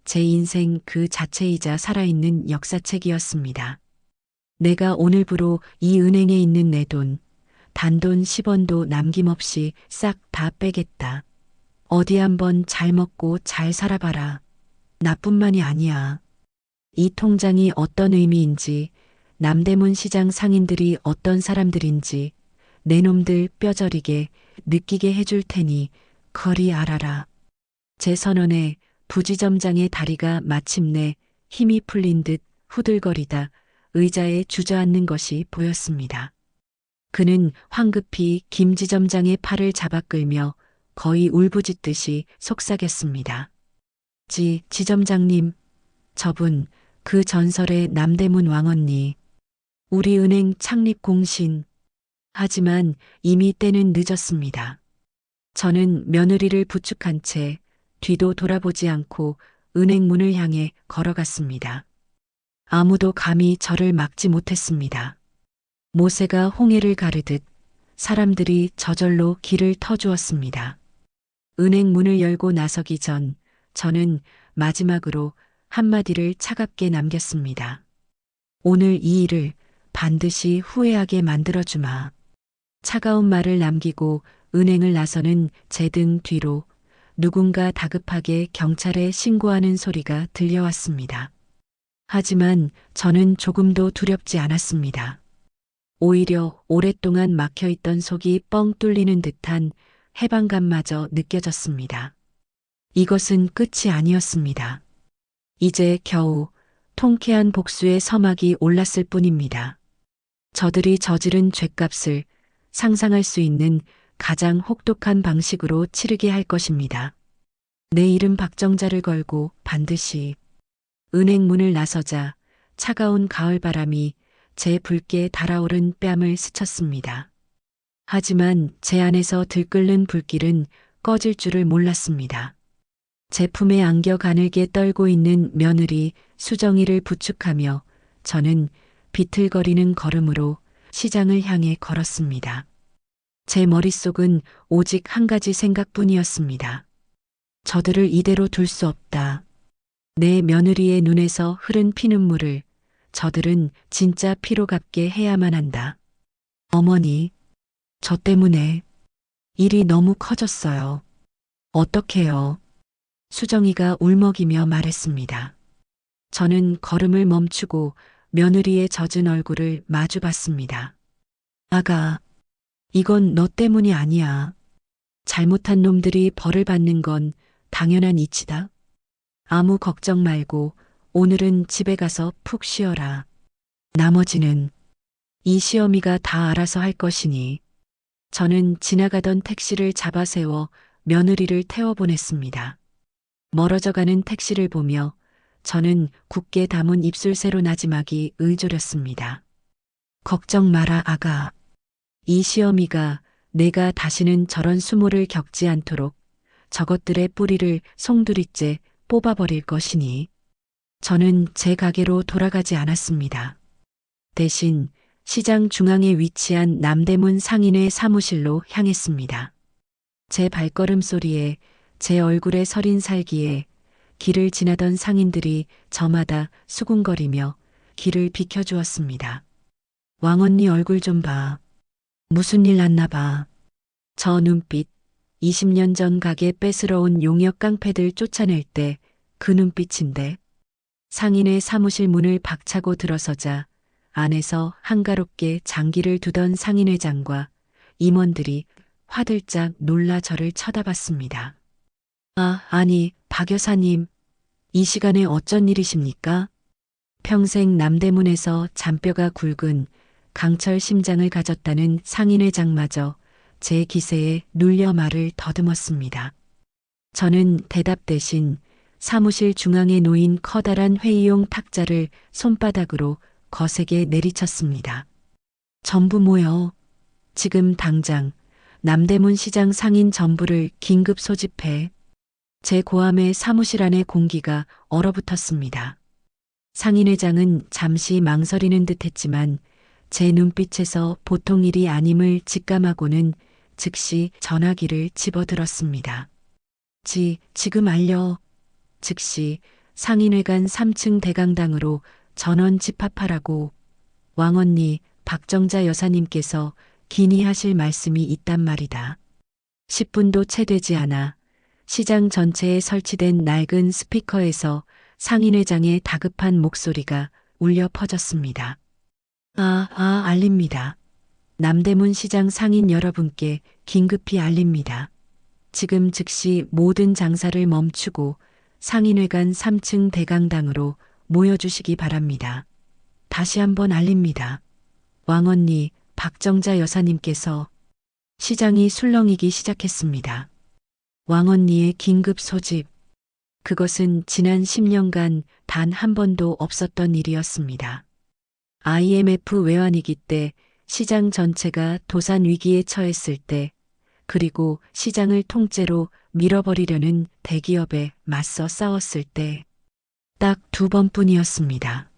제 인생 그 자체이자 살아있는 역사책이었습니다. 내가 오늘부로 이 은행에 있는 내 돈, 단돈 10원도 남김없이 싹 다 빼겠다. 어디 한번 잘 먹고 잘 살아봐라. 나뿐만이 아니야. 이 통장이 어떤 의미인지, 남대문 시장 상인들이 어떤 사람들인지 내 놈들 뼈저리게 느끼게 해줄 테니 거리 알아라. 제 선언에 부지점장의 다리가 마침내 힘이 풀린 듯 후들거리다 의자에 주저앉는 것이 보였습니다. 그는 황급히 김지점장의 팔을 잡아 끌며 거의 울부짖듯이 속삭였습니다. 지점장님, 저분 그 전설의 남대문 왕언니, 우리 은행 창립 공신. 하지만 이미 때는 늦었습니다. 저는 며느리를 부축한 채 뒤도 돌아보지 않고 은행 문을 향해 걸어갔습니다. 아무도 감히 저를 막지 못했습니다. 모세가 홍해를 가르듯 사람들이 저절로 길을 터주었습니다. 은행 문을 열고 나서기 전 저는 마지막으로 한마디를 차갑게 남겼습니다. 오늘 이 일을 반드시 후회하게 만들어주마. 차가운 말을 남기고 은행을 나서는 제 등 뒤로 누군가 다급하게 경찰에 신고하는 소리가 들려왔습니다. 하지만 저는 조금도 두렵지 않았습니다. 오히려 오랫동안 막혀있던 속이 뻥 뚫리는 듯한 해방감마저 느껴졌습니다. 이것은 끝이 아니었습니다. 이제 겨우 통쾌한 복수의 서막이 올랐을 뿐입니다. 저들이 저지른 죄값을 상상할 수 있는 가장 혹독한 방식으로 치르게 할 것입니다. 내 이름 박정자를 걸고 반드시. 은행 문을 나서자 차가운 가을바람이 제 붉게 달아오른 뺨을 스쳤습니다. 하지만 제 안에서 들끓는 불길은 꺼질 줄을 몰랐습니다. 제 품에 안겨 가늘게 떨고 있는 며느리 수정이를 부축하며 저는 비틀거리는 걸음으로 시장을 향해 걸었습니다. 제 머릿속은 오직 한 가지 생각뿐이었습니다. 저들을 이대로 둘 수 없다. 내 며느리의 눈에서 흐른 피눈물을 저들은 진짜 피로 갚게 해야만 한다. 어머니, 저 때문에 일이 너무 커졌어요. 어떡해요? 수정이가 울먹이며 말했습니다. 저는 걸음을 멈추고 며느리의 젖은 얼굴을 마주 봤습니다. 아가, 이건 너 때문이 아니야. 잘못한 놈들이 벌을 받는 건 당연한 이치다. 아무 걱정 말고 오늘은 집에 가서 푹 쉬어라. 나머지는 이 시어미가 다 알아서 할 것이니. 저는 지나가던 택시를 잡아 세워 며느리를 태워보냈습니다. 멀어져가는 택시를 보며 저는 굳게 담은 입술새로 나지막이 의졸였습니다. 걱정 마라 아가. 이 시어미가 내가 다시는 저런 수모를 겪지 않도록 저것들의 뿌리를 송두리째 뽑아버릴 것이니. 저는 제 가게로 돌아가지 않았습니다. 대신 시장 중앙에 위치한 남대문 상인의 사무실로 향했습니다. 제 발걸음 소리에 제 얼굴에 서린 살기에 길을 지나던 상인들이 저마다 수군거리며 길을 비켜주었습니다. 왕언니 얼굴 좀 봐. 무슨 일 났나 봐. 저 눈빛, 20년 전 가게 뺏으러 온 용역 깡패들 쫓아낼 때 그 눈빛인데. 상인의 사무실 문을 박차고 들어서자 안에서 한가롭게 장기를 두던 상인회장과 임원들이 화들짝 놀라 저를 쳐다봤습니다. 아니, 박 여사님, 이 시간에 어쩐 일이십니까? 평생 남대문에서 잔뼈가 굵은 강철 심장을 가졌다는 상인회장마저 제 기세에 눌려 말을 더듬었습니다. 저는 대답 대신 사무실 중앙에 놓인 커다란 회의용 탁자를 손바닥으로 거세게 내리쳤습니다. 전부 모여. 지금 당장 남대문 시장 상인 전부를 긴급 소집해. 제 고함에 사무실 안의 공기가 얼어붙었습니다. 상인회장은 잠시 망설이는 듯 했지만 제 눈빛에서 보통 일이 아님을 직감하고는 즉시 전화기를 집어들었습니다. 지금 알려. 즉시 상인회관 3층 대강당으로 전원 집합하라고. 왕언니 박정자 여사님께서 긴의하실 말씀이 있단 말이다. 10분도 채 되지 않아 시장 전체에 설치된 낡은 스피커에서 상인회장의 다급한 목소리가 울려 퍼졌습니다. 알립니다. 남대문 시장 상인 여러분께 긴급히 알립니다. 지금 즉시 모든 장사를 멈추고 상인회관 3층 대강당으로 모여주시기 바랍니다. 다시 한번 알립니다. 왕언니 박정자 여사님께서. 시장이 술렁이기 시작했습니다. 왕언니의 긴급 소집. 그것은 지난 10년간 단 한 번도 없었던 일이었습니다. IMF 외환위기 때 시장 전체가 도산 위기에 처했을 때, 그리고 시장을 통째로 밀어버리려는 대기업에 맞서 싸웠을 때, 딱 2번뿐이었습니다.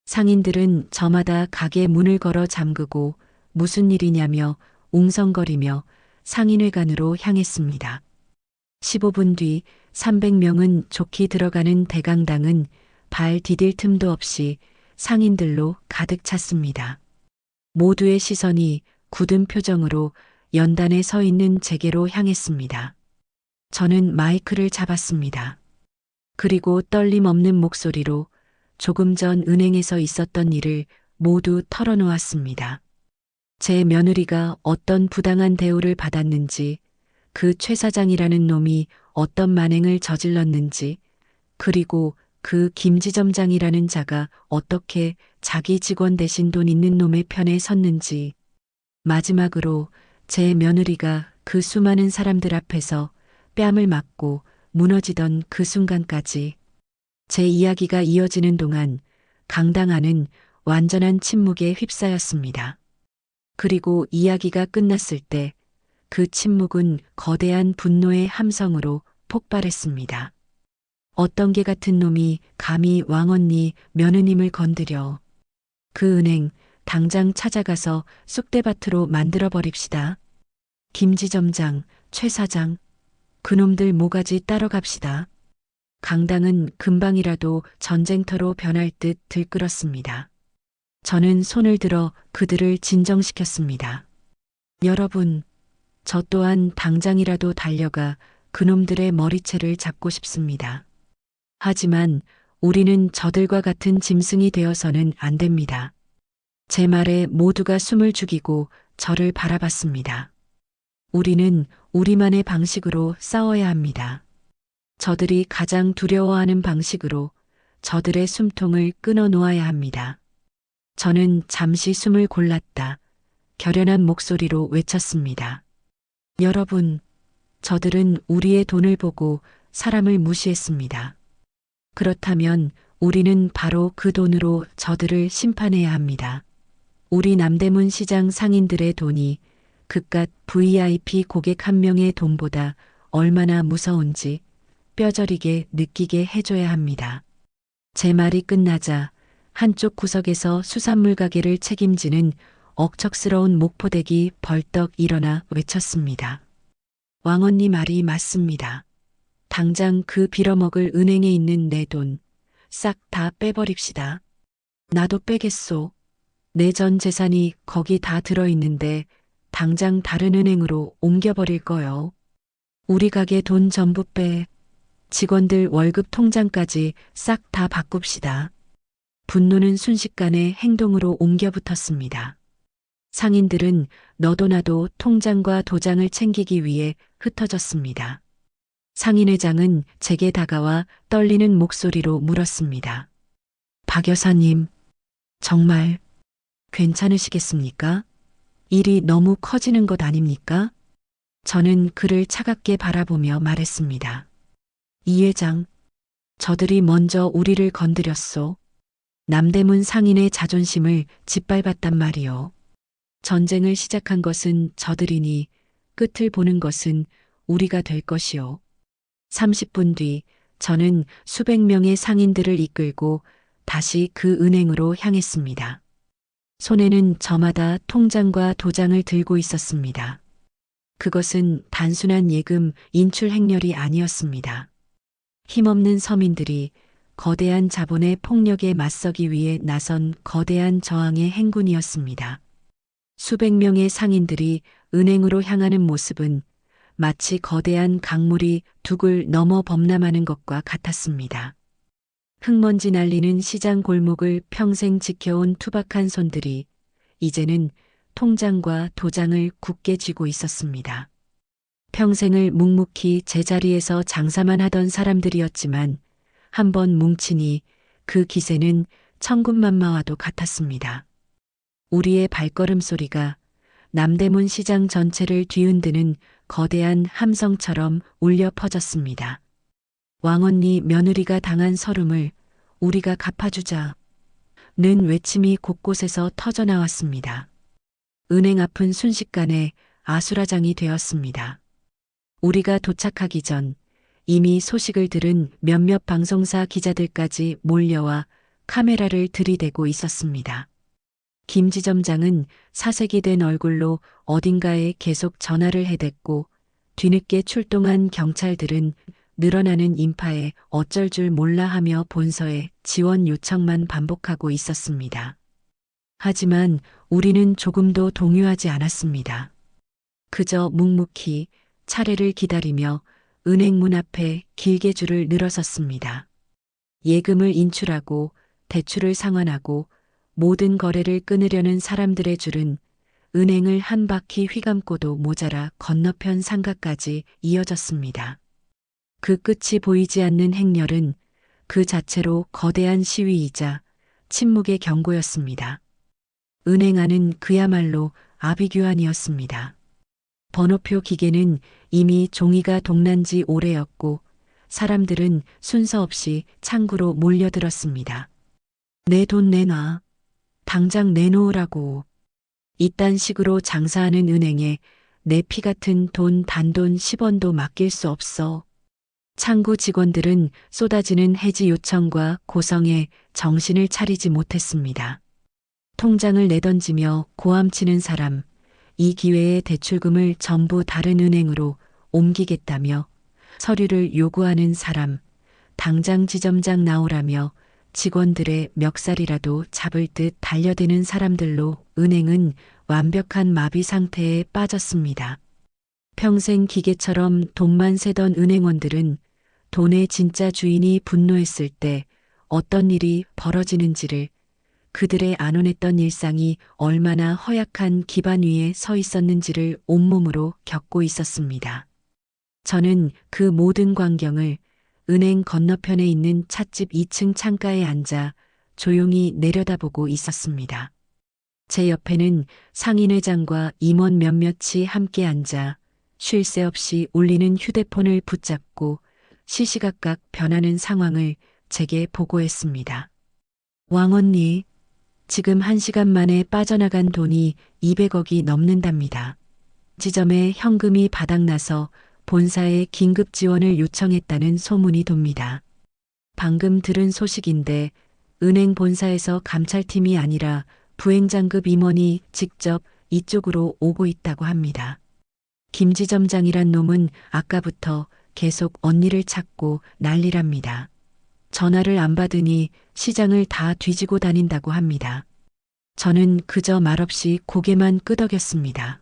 상인들은 저마다 가게 문을 걸어 잠그고 무슨 일이냐며 웅성거리며 상인회관으로 향했습니다. 15분 뒤 300명은 좋게 들어가는 대강당은 발 디딜 틈도 없이 상인들로 가득 찼습니다. 모두의 시선이 굳은 표정으로 연단에 서 있는 제게로 향했습니다. 저는 마이크를 잡았습니다. 그리고 떨림 없는 목소리로 조금 전 은행에서 있었던 일을 모두 털어놓았습니다. 제 며느리가 어떤 부당한 대우를 받았는지, 그 최 사장이라는 놈이 어떤 만행을 저질렀는지, 그리고 그 김지점장이라는 자가 어떻게 자기 직원 대신 돈 있는 놈의 편에 섰는지, 마지막으로 제 며느리가 그 수많은 사람들 앞에서 뺨을 맞고 무너지던 그 순간까지. 제 이야기가 이어지는 동안 강당 안은 완전한 침묵에 휩싸였습니다. 그리고 이야기가 끝났을 때 그 침묵은 거대한 분노의 함성으로 폭발했습니다. 어떤 개 같은 놈이 감히 왕언니 며느님을 건드려. 그 은행 당장 찾아가서 쑥대밭으로 만들어버립시다. 김지점장, 최 사장, 그놈들 모가지 따러 갑시다. 강당은 금방이라도 전쟁터로 변할 듯 들끓었습니다. 저는 손을 들어 그들을 진정시켰습니다. 여러분, 저 또한 당장이라도 달려가 그놈들의 머리채를 잡고 싶습니다. 하지만 우리는 저들과 같은 짐승이 되어서는 안 됩니다. 제 말에 모두가 숨을 죽이고 저를 바라봤습니다. 우리는 우리만의 방식으로 싸워야 합니다. 저들이 가장 두려워하는 방식으로 저들의 숨통을 끊어 놓아야 합니다. 저는 잠시 숨을 골랐다. 결연한 목소리로 외쳤습니다. 여러분, 저들은 우리의 돈을 보고 사람을 무시했습니다. 그렇다면 우리는 바로 그 돈으로 저들을 심판해야 합니다. 우리 남대문 시장 상인들의 돈이 그깟 VIP 고객 한 명의 돈보다 얼마나 무서운지 뼈저리게 느끼게 해줘야 합니다. 제 말이 끝나자 한쪽 구석에서 수산물 가게를 책임지는 억척스러운 목포댁이 벌떡 일어나 외쳤습니다. 왕언니 말이 맞습니다. 당장 그 빌어먹을 은행에 있는 내 돈 싹 다 빼버립시다. 나도 빼겠소. 내 전 재산이 거기 다 들어있는데 당장 다른 은행으로 옮겨버릴 거요. 우리 가게 돈 전부 빼. 직원들 월급 통장까지 싹 다 바꿉시다. 분노는 순식간에 행동으로 옮겨붙었습니다. 상인들은 너도 나도 통장과 도장을 챙기기 위해 흩어졌습니다. 상인회장은 제게 다가와 떨리는 목소리로 물었습니다. 박 여사님, 정말 괜찮으시겠습니까? 일이 너무 커지는 것 아닙니까? 저는 그를 차갑게 바라보며 말했습니다. 이 회장, 저들이 먼저 우리를 건드렸소. 남대문 상인의 자존심을 짓밟았단 말이오. 전쟁을 시작한 것은 저들이니 끝을 보는 것은 우리가 될 것이오. 30분 뒤 저는 수백 명의 상인들을 이끌고 다시 그 은행으로 향했습니다. 손에는 저마다 통장과 도장을 들고 있었습니다. 그것은 단순한 예금 인출 행렬이 아니었습니다. 힘없는 서민들이 거대한 자본의 폭력에 맞서기 위해 나선 거대한 저항의 행군이었습니다. 수백 명의 상인들이 은행으로 향하는 모습은 마치 거대한 강물이 둑을 넘어 범람하는 것과 같았습니다. 흙먼지 날리는 시장 골목을 평생 지켜온 투박한 손들이 이제는 통장과 도장을 굳게 쥐고 있었습니다. 평생을 묵묵히 제자리에서 장사만 하던 사람들이었지만 한번 뭉치니 그 기세는 천군만마와도 같았습니다. 우리의 발걸음 소리가 남대문 시장 전체를 뒤흔드는 거대한 함성처럼 울려 퍼졌습니다. 왕언니 며느리가 당한 서름을 우리가 갚아주자. 는 외침이 곳곳에서 터져나왔습니다. 은행 앞은 순식간에 아수라장이 되었습니다. 우리가 도착하기 전 이미 소식을 들은 몇몇 방송사 기자들까지 몰려와 카메라를 들이대고 있었습니다. 김 지점장은 사색이 된 얼굴로 어딘가에 계속 전화를 해댔고 뒤늦게 출동한 경찰들은 늘어나는 인파에 어쩔 줄 몰라 하며 본서에 지원 요청만 반복하고 있었습니다. 하지만 우리는 조금도 동요하지 않았습니다. 그저 묵묵히 차례를 기다리며 은행 문 앞에 길게 줄을 늘어섰습니다. 예금을 인출하고 대출을 상환하고 모든 거래를 끊으려는 사람들의 줄은 은행을 한 바퀴 휘감고도 모자라 건너편 상가까지 이어졌습니다. 그 끝이 보이지 않는 행렬은 그 자체로 거대한 시위이자 침묵의 경고였습니다. 은행 안은 그야말로 아비규환이었습니다. 번호표 기계는 이미 종이가 동난 지 오래였고 사람들은 순서 없이 창구로 몰려들었습니다. 내 돈 내놔. 당장 내놓으라고. 이딴 식으로 장사하는 은행에 내 피 같은 돈 단돈 10원도 맡길 수 없어. 창구 직원들은 쏟아지는 해지 요청과 고성에 정신을 차리지 못했습니다. 통장을 내던지며 고함치는 사람, 이 기회에 대출금을 전부 다른 은행으로 옮기겠다며 서류를 요구하는 사람, 당장 지점장 나오라며 직원들의 멱살이라도 잡을 듯 달려드는 사람들로 은행은 완벽한 마비 상태에 빠졌습니다. 평생 기계처럼 돈만 세던 은행원들은 돈의 진짜 주인이 분노했을 때 어떤 일이 벌어지는지를, 그들의 안온했던 일상이 얼마나 허약한 기반 위에 서 있었는지를 온몸으로 겪고 있었습니다. 저는 그 모든 광경을 은행 건너편에 있는 찻집 2층 창가에 앉아 조용히 내려다보고 있었습니다. 제 옆에는 상인회장과 임원 몇몇이 함께 앉아 쉴 새 없이 울리는 휴대폰을 붙잡고 시시각각 변하는 상황을 제게 보고했습니다. 왕 언니, 지금 1시간 만에 빠져나간 돈이 200억이 넘는답니다. 지점에 현금이 바닥나서 본사에 긴급 지원을 요청했다는 소문이 돕니다. 방금 들은 소식인데 은행 본사에서 감찰팀이 아니라 부행장급 임원이 직접 이쪽으로 오고 있다고 합니다. 김지점장이란 놈은 아까부터 계속 언니를 찾고 난리랍니다. 전화를 안 받으니 시장을 다 뒤지고 다닌다고 합니다. 저는 그저 말없이 고개만 끄덕였습니다.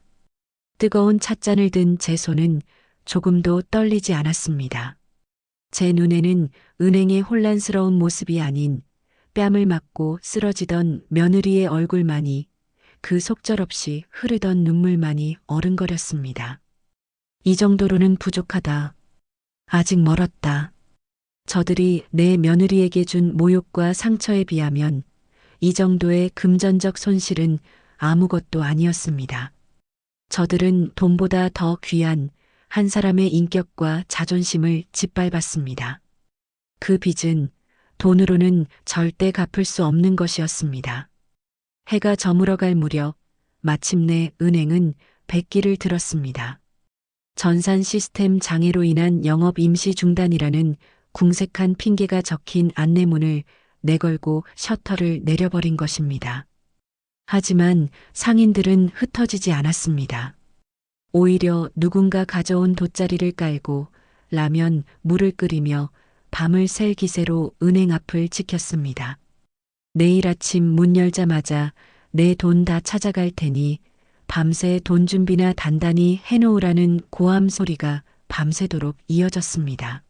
뜨거운 찻잔을 든 제 손은 조금도 떨리지 않았습니다. 제 눈에는 은행의 혼란스러운 모습이 아닌 뺨을 맞고 쓰러지던 며느리의 얼굴만이, 그 속절없이 흐르던 눈물만이 어른거렸습니다. 이 정도로는 부족하다. 아직 멀었다. 저들이 내 며느리에게 준 모욕과 상처에 비하면 이 정도의 금전적 손실은 아무것도 아니었습니다. 저들은 돈보다 더 귀한 한 사람의 인격과 자존심을 짓밟았습니다. 그 빚은 돈으로는 절대 갚을 수 없는 것이었습니다. 해가 저물어갈 무렵 마침내 은행은 백기를 들었습니다. 전산 시스템 장애로 인한 영업 임시 중단이라는 궁색한 핑계가 적힌 안내문을 내걸고 셔터를 내려버린 것입니다. 하지만 상인들은 흩어지지 않았습니다. 오히려 누군가 가져온 돗자리를 깔고 라면, 물을 끓이며 밤을 샐 기세로 은행 앞을 지켰습니다. 내일 아침 문 열자마자 내 돈 다 찾아갈 테니 밤새 돈 준비나 단단히 해놓으라는 고함 소리가 밤새도록 이어졌습니다.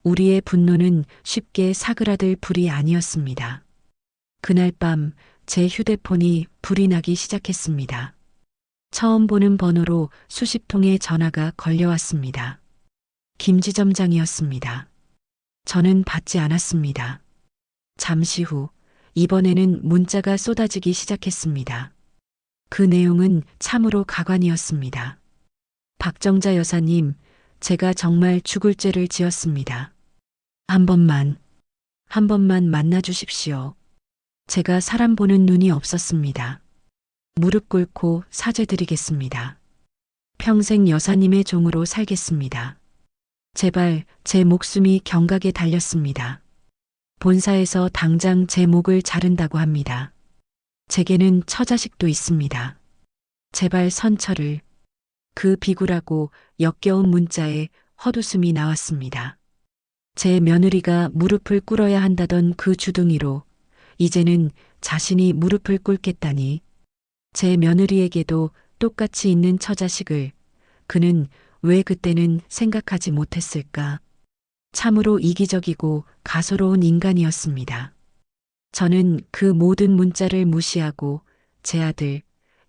우리의 분노는 쉽게 사그라들 불이 아니었습니다. 그날 밤 제 휴대폰이 불이 나기 시작했습니다. 처음 보는 번호로 수십 통의 전화가 걸려왔습니다. 김지점장이었습니다. 저는 받지 않았습니다. 잠시 후 이번에는 문자가 쏟아지기 시작했습니다. 그 내용은 참으로 가관이었습니다. 박정자 여사님, 제가 정말 죽을 죄를 지었습니다. 한 번만 만나 주십시오. 제가 사람 보는 눈이 없었습니다. 무릎 꿇고 사죄드리겠습니다. 평생 여사님의 종으로 살겠습니다. 제발 제 목숨이 경각에 달렸습니다. 본사에서 당장 제 목을 자른다고 합니다. 제게는 처자식도 있습니다. 제발 선처를. 그 비굴하고 역겨운 문자에 헛웃음이 나왔습니다. 제 며느리가 무릎을 꿇어야 한다던 그 주둥이로 이제는 자신이 무릎을 꿇겠다니. 제 며느리에게도 똑같이 있는 처자식을 그는 왜 그때는 생각하지 못했을까? 참으로 이기적이고 가소로운 인간이었습니다. 저는 그 모든 문자를 무시하고 제 아들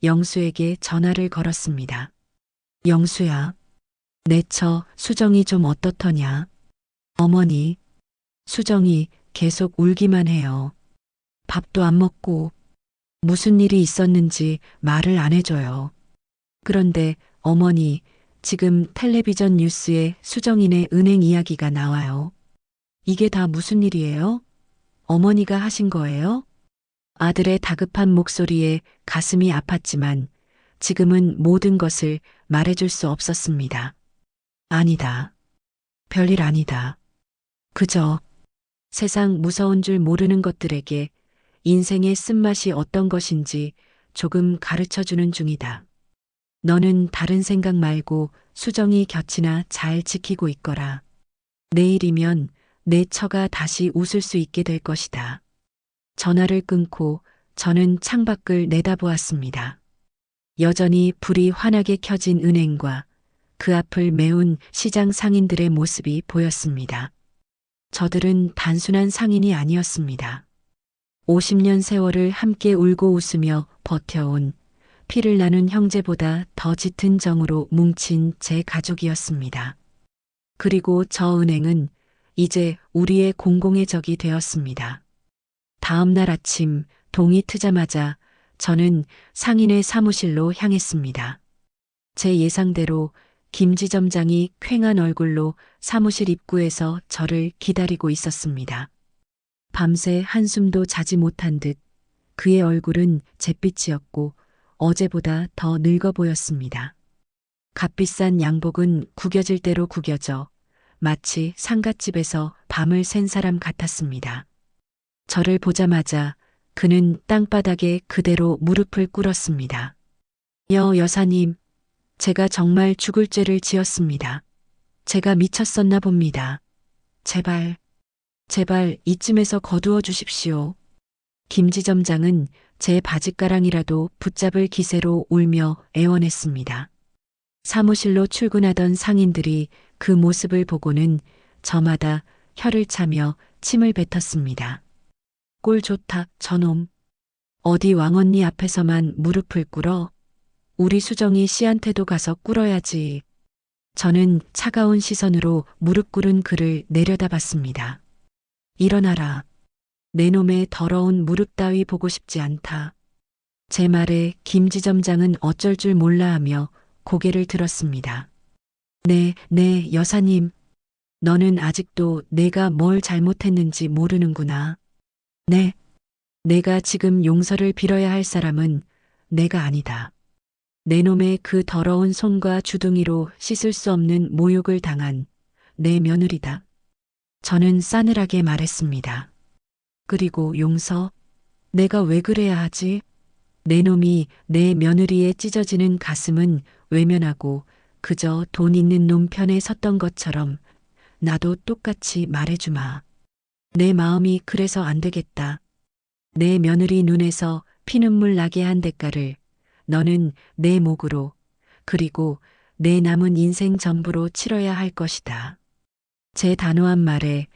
영수에게 전화를 걸었습니다. 영수야, 내 처 수정이 좀 어떻더냐? 어머니, 수정이 계속 울기만 해요. 밥도 안 먹고 무슨 일이 있었는지 말을 안 해줘요. 그런데 어머니, 지금 텔레비전 뉴스에 수정이네 은행 이야기가 나와요. 이게 다 무슨 일이에요? 어머니가 하신 거예요? 아들의 다급한 목소리에 가슴이 아팠지만 지금은 모든 것을 말해줄 수 없었습니다. 아니다. 별일 아니다. 그저 세상 무서운 줄 모르는 것들에게 인생의 쓴맛이 어떤 것인지 조금 가르쳐주는 중이다. 너는 다른 생각 말고 수정이 곁이나 잘 지키고 있거라. 내일이면 내 처가 다시 웃을 수 있게 될 것이다. 전화를 끊고 저는 창밖을 내다보았습니다. 여전히 불이 환하게 켜진 은행과 그 앞을 메운 시장 상인들의 모습이 보였습니다. 저들은 단순한 상인이 아니었습니다. 50년 세월을 함께 울고 웃으며 버텨온 피를 나눈 형제보다 더 짙은 정으로 뭉친 제 가족이었습니다. 그리고 저 은행은 이제 우리의 공공의 적이 되었습니다. 다음 날 아침 동이 트자마자 저는 상인의 사무실로 향했습니다. 제 예상대로 김지점장이 퀭한 얼굴로 사무실 입구에서 저를 기다리고 있었습니다. 밤새 한숨도 자지 못한 듯 그의 얼굴은 잿빛이었고 어제보다 더 늙어 보였습니다. 값비싼 양복은 구겨질 대로 구겨져 마치 상갓집에서 밤을 샌 사람 같았습니다. 저를 보자마자 그는 땅바닥에 그대로 무릎을 꿇었습니다. 여사님, 제가 정말 죽을 죄를 지었습니다. 제가 미쳤었나 봅니다. 제발 이쯤에서 거두어 주십시오. 김지점장은 제 바짓가랑이라도 붙잡을 기세로 울며 애원했습니다. 사무실로 출근하던 상인들이 그 모습을 보고는 저마다 혀를 차며 침을 뱉었습니다. 꼴 좋다, 저놈. 어디 왕언니 앞에서만 무릎을 꿇어? 우리 수정이 씨한테도 가서 꿇어야지. 저는 차가운 시선으로 무릎 꿇은 그를 내려다봤습니다. 일어나라. 내 놈의 더러운 무릎 따위 보고 싶지 않다. 제 말에 김지점장은 어쩔 줄 몰라 하며 고개를 들었습니다. 네, 여사님. 너는 아직도 내가 뭘 잘못했는지 모르는구나. 네. 내가 지금 용서를 빌어야 할 사람은 내가 아니다. 내 놈의 그 더러운 손과 주둥이로 씻을 수 없는 모욕을 당한 내 며느리다. 저는 싸늘하게 말했습니다. 그리고 용서? 내가 왜 그래야 하지? 내 놈이 내 며느리의 찢어지는 가슴은 외면하고 그저 돈 있는 놈 편에 섰던 것처럼 나도 똑같이 말해주마. 내 마음이 그래서 안 되겠다. 내 며느리 눈에서 피눈물 나게 한 대가를 너는 내 목으로 그리고 내 남은 인생 전부로 치러야 할 것이다. 제 단호한 말에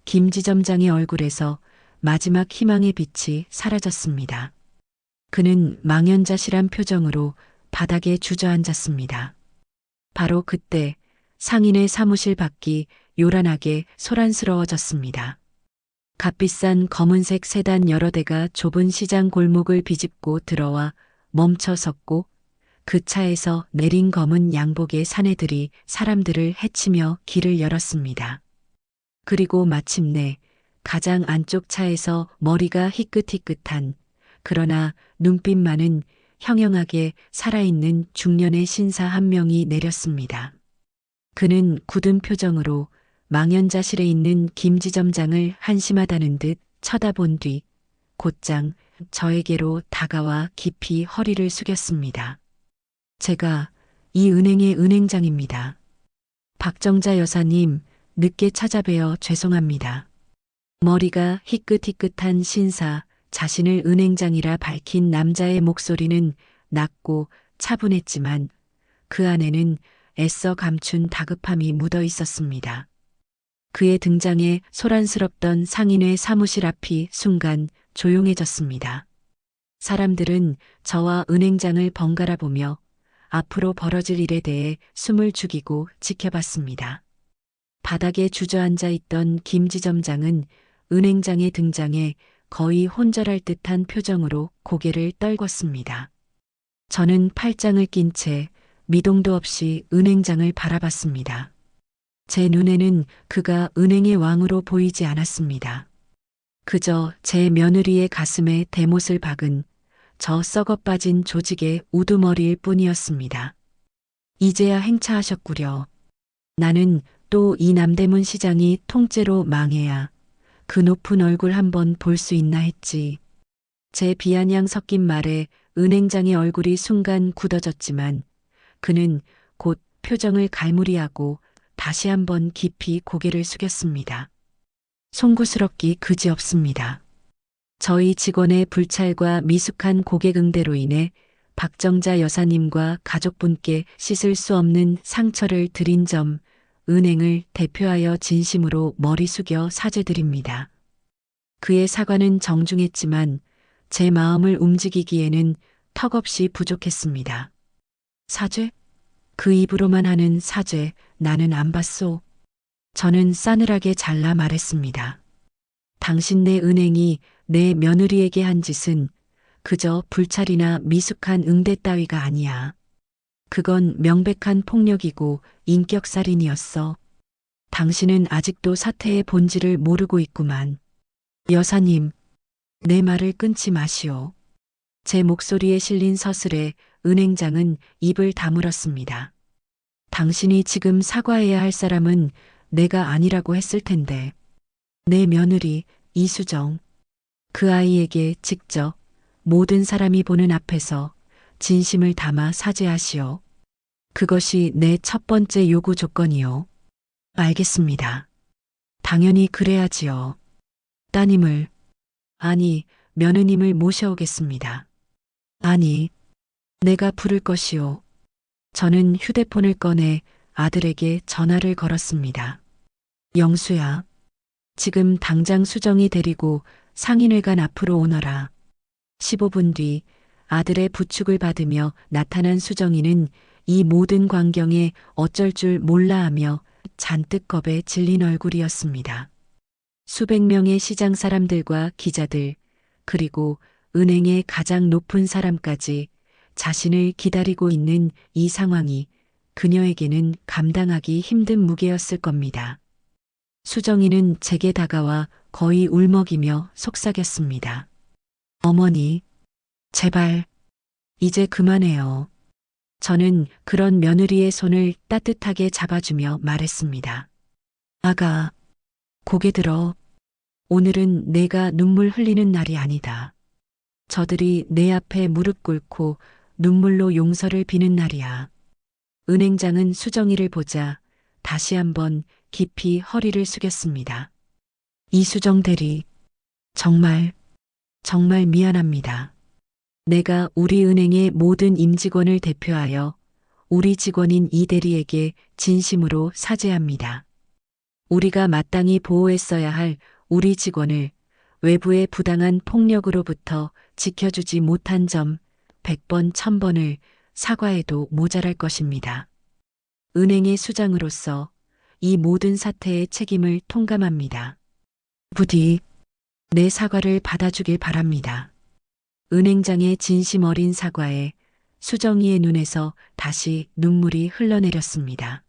김지점장의 얼굴에서 마지막 희망의 빛이 사라졌습니다. 그는 망연자실한 표정으로 바닥에 주저앉았습니다. 바로 그때 상인의 사무실 밖이 요란하게 소란스러워졌습니다. 값비싼 검은색 세단 여러 대가 좁은 시장 골목을 비집고 들어와 멈춰 섰고 그 차에서 내린 검은 양복의 사내들이 사람들을 해치며 길을 열었습니다. 그리고 마침내 가장 안쪽 차에서 머리가 희끗희끗한 그러나 눈빛 많은 형형하게 살아있는 중년의 신사 한 명이 내렸습니다. 그는 굳은 표정으로 망연자실에 있는 김지점장을 한심하다는 듯 쳐다본 뒤 곧장 저에게로 다가와 깊이 허리를 숙였습니다. 제가 이 은행의 은행장입니다. 박정자 여사님, 늦게 찾아뵈어 죄송합니다. 머리가 희끗희끗한 신사, 자신을 은행장이라 밝힌 남자의 목소리는 낮고 차분했지만 그 안에는 애써 감춘 다급함이 묻어 있었습니다. 그의 등장에 소란스럽던 상인의 사무실 앞이 순간 조용해졌습니다. 사람들은 저와 은행장을 번갈아 보며 앞으로 벌어질 일에 대해 숨을 죽이고 지켜봤습니다. 바닥에 주저앉아 있던 김지점장은 은행장의 등장에 거의 혼절할 듯한 표정으로 고개를 떨궜습니다. 저는 팔짱을 낀 채 미동도 없이 은행장을 바라봤습니다. 제 눈에는 그가 은행의 왕으로 보이지 않았습니다. 그저 제 며느리의 가슴에 대못을 박은 저 썩어 빠진 조직의 우두머리일 뿐이었습니다. 이제야 행차하셨구려. 나는 또 이 남대문 시장이 통째로 망해야 그 높은 얼굴 한번 볼 수 있나 했지. 제 비아냥 섞인 말에 은행장의 얼굴이 순간 굳어졌지만 그는 곧 표정을 갈무리하고 다시 한번 깊이 고개를 숙였습니다. 송구스럽기 그지없습니다. 저희 직원의 불찰과 미숙한 고객 응대로 인해 박정자 여사님과 가족분께 씻을 수 없는 상처를 드린 점 은행을 대표하여 진심으로 머리 숙여 사죄드립니다. 그의 사과는 정중했지만 제 마음을 움직이기에는 턱없이 부족했습니다. 사죄? 그 입으로만 하는 사죄 나는 안 봤소. 저는 싸늘하게 잘라 말했습니다. 당신네 은행이 내 며느리에게 한 짓은 그저 불찰이나 미숙한 응대 따위가 아니야. 그건 명백한 폭력이고 인격살인이었어. 당신은 아직도 사태의 본질을 모르고 있구만. 여사님, 내 말을 끊지 마시오. 제 목소리에 실린 서슬에 은행장은 입을 다물었습니다. 당신이 지금 사과해야 할 사람은 내가 아니라고 했을 텐데. 내 며느리 이수정. 그 아이에게 직접 모든 사람이 보는 앞에서 진심을 담아 사죄하시오. 그것이 내 첫 번째 요구 조건이요. 알겠습니다. 당연히 그래야지요. 따님을, 아니, 며느님을 모셔오겠습니다. 아니, 내가 부를 것이요. 저는 휴대폰을 꺼내 아들에게 전화를 걸었습니다. 영수야, 지금 당장 수정이 데리고 상인회관 앞으로 오너라. 15분 뒤 아들의 부축을 받으며 나타난 수정이는 이 모든 광경에 어쩔 줄 몰라 하며 잔뜩 겁에 질린 얼굴이었습니다. 수백 명의 시장 사람들과 기자들, 그리고 은행의 가장 높은 사람까지 자신을 기다리고 있는 이 상황이 그녀에게는 감당하기 힘든 무게였을 겁니다. 수정이는 제게 다가와 거의 울먹이며 속삭였습니다. 어머니, 제발, 이제 그만해요. 저는 그런 며느리의 손을 따뜻하게 잡아주며 말했습니다. 아가, 고개 들어. 오늘은 내가 눈물 흘리는 날이 아니다. 저들이 내 앞에 무릎 꿇고 눈물로 용서를 비는 날이야. 은행장은 수정이를 보자 다시 한번 깊이 허리를 숙였습니다. 이수정 대리, 정말 미안합니다. 내가 우리 은행의 모든 임직원을 대표하여 우리 직원인 이 대리에게 진심으로 사죄합니다. 우리가 마땅히 보호했어야 할 우리 직원을 외부의 부당한 폭력으로부터 지켜주지 못한 점 100번 1000번을 사과해도 모자랄 것입니다. 은행의 수장으로서 이 모든 사태의 책임을 통감합니다. 부디 내 사과를 받아주길 바랍니다. 은행장의 진심 어린 사과에 수정이의 눈에서 다시 눈물이 흘러내렸습니다.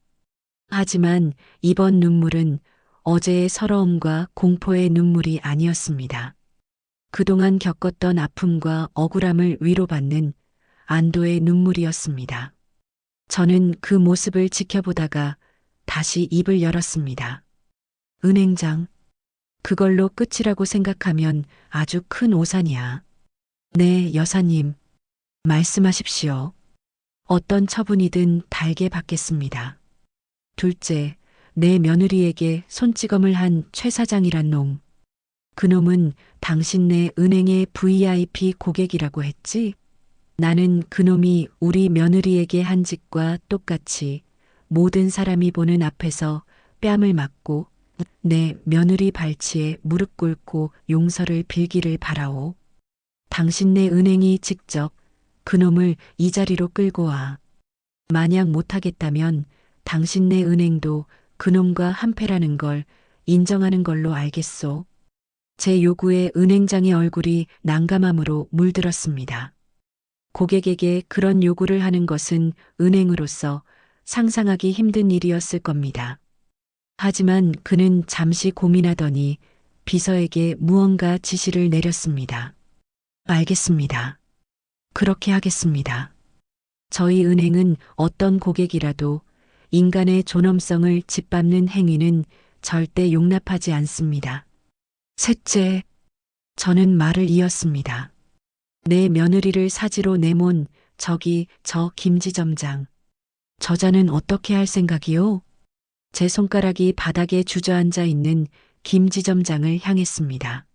하지만 이번 눈물은 어제의 서러움과 공포의 눈물이 아니었습니다. 그동안 겪었던 아픔과 억울함을 위로받는 안도의 눈물이었습니다. 저는 그 모습을 지켜보다가 다시 입을 열었습니다. 은행장, 그걸로 끝이라고 생각하면 아주 큰 오산이야. 네, 여사님, 말씀하십시오. 어떤 처분이든 달게 받겠습니다. 둘째, 내 며느리에게 손찌검을 한 최 사장이란 놈. 그놈은 당신네 은행의 VIP 고객이라고 했지? 나는 그놈이 우리 며느리에게 한 짓과 똑같이 모든 사람이 보는 앞에서 뺨을 맞고 내 며느리 발치에 무릎 꿇고 용서를 빌기를 바라오. 당신네 은행이 직접 그놈을 이 자리로 끌고 와. 만약 못하겠다면 당신네 은행도 그놈과 한패라는 걸 인정하는 걸로 알겠소. 제 요구에 은행장의 얼굴이 난감함으로 물들었습니다. 고객에게 그런 요구를 하는 것은 은행으로서 상상하기 힘든 일이었을 겁니다. 하지만 그는 잠시 고민하더니 비서에게 무언가 지시를 내렸습니다. 알겠습니다. 그렇게 하겠습니다. 저희 은행은 어떤 고객이라도 인간의 존엄성을 짓밟는 행위는 절대 용납하지 않습니다. 셋째, 저는 말을 이었습니다. 내 며느리를 사지로 내몬 저 김지점장. 저자는 어떻게 할 생각이요? 제 손가락이 바닥에 주저앉아 있는 김지점장을 향했습니다.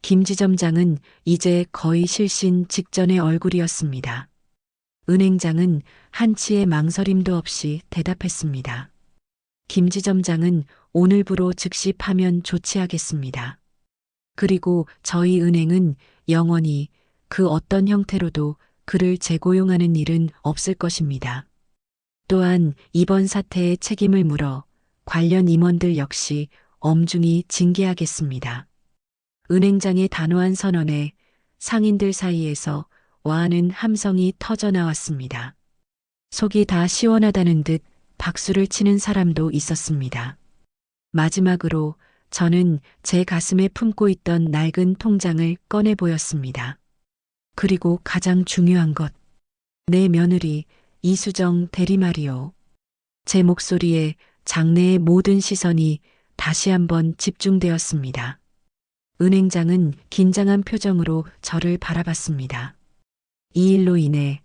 김지점장은 이제 거의 실신 직전의 얼굴이었습니다. 은행장은 한치의 망설임도 없이 대답했습니다. 김지점장은 오늘부로 즉시 파면 조치하겠습니다. 그리고 저희 은행은 영원히 그 어떤 형태로도 그를 재고용하는 일은 없을 것입니다. 또한 이번 사태의 책임을 물어 관련 임원들 역시 엄중히 징계하겠습니다. 은행장의 단호한 선언에 상인들 사이에서 와하는 함성이 터져 나왔습니다. 속이 다 시원하다는 듯 박수를 치는 사람도 있었습니다. 마지막으로 저는 제 가슴에 품고 있던 낡은 통장을 꺼내 보였습니다. 그리고 가장 중요한 것, 내 며느리 이수정 대리 말이요. 제 목소리에 장내의 모든 시선이 다시 한번 집중되었습니다. 은행장은 긴장한 표정으로 저를 바라봤습니다. 이 일로 인해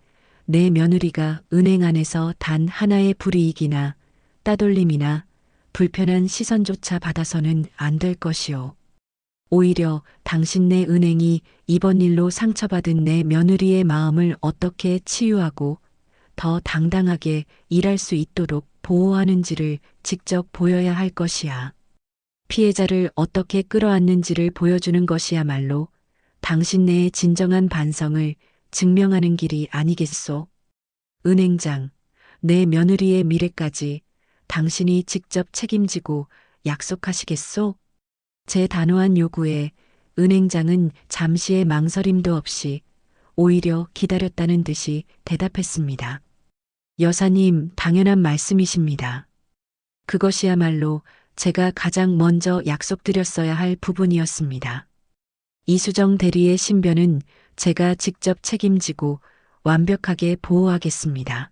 내 며느리가 은행 안에서 단 하나의 불이익이나 따돌림이나 불편한 시선조차 받아서는 안 될 것이요. 오히려 당신네 은행이 이번 일로 상처받은 내 며느리의 마음을 어떻게 치유하고 더 당당하게 일할 수 있도록 보호하는지를 직접 보여야 할 것이야. 피해자를 어떻게 끌어안는지를 보여주는 것이야말로 당신네의 진정한 반성을 증명하는 길이 아니겠소. 은행장, 내 며느리의 미래까지 당신이 직접 책임지고 약속하시겠소? 제 단호한 요구에 은행장은 잠시의 망설임도 없이 오히려 기다렸다는 듯이 대답했습니다. 여사님, 당연한 말씀이십니다. 그것이야말로 제가 가장 먼저 약속드렸어야 할 부분이었습니다. 이수정 대리의 신변은 제가 직접 책임지고 완벽하게 보호하겠습니다.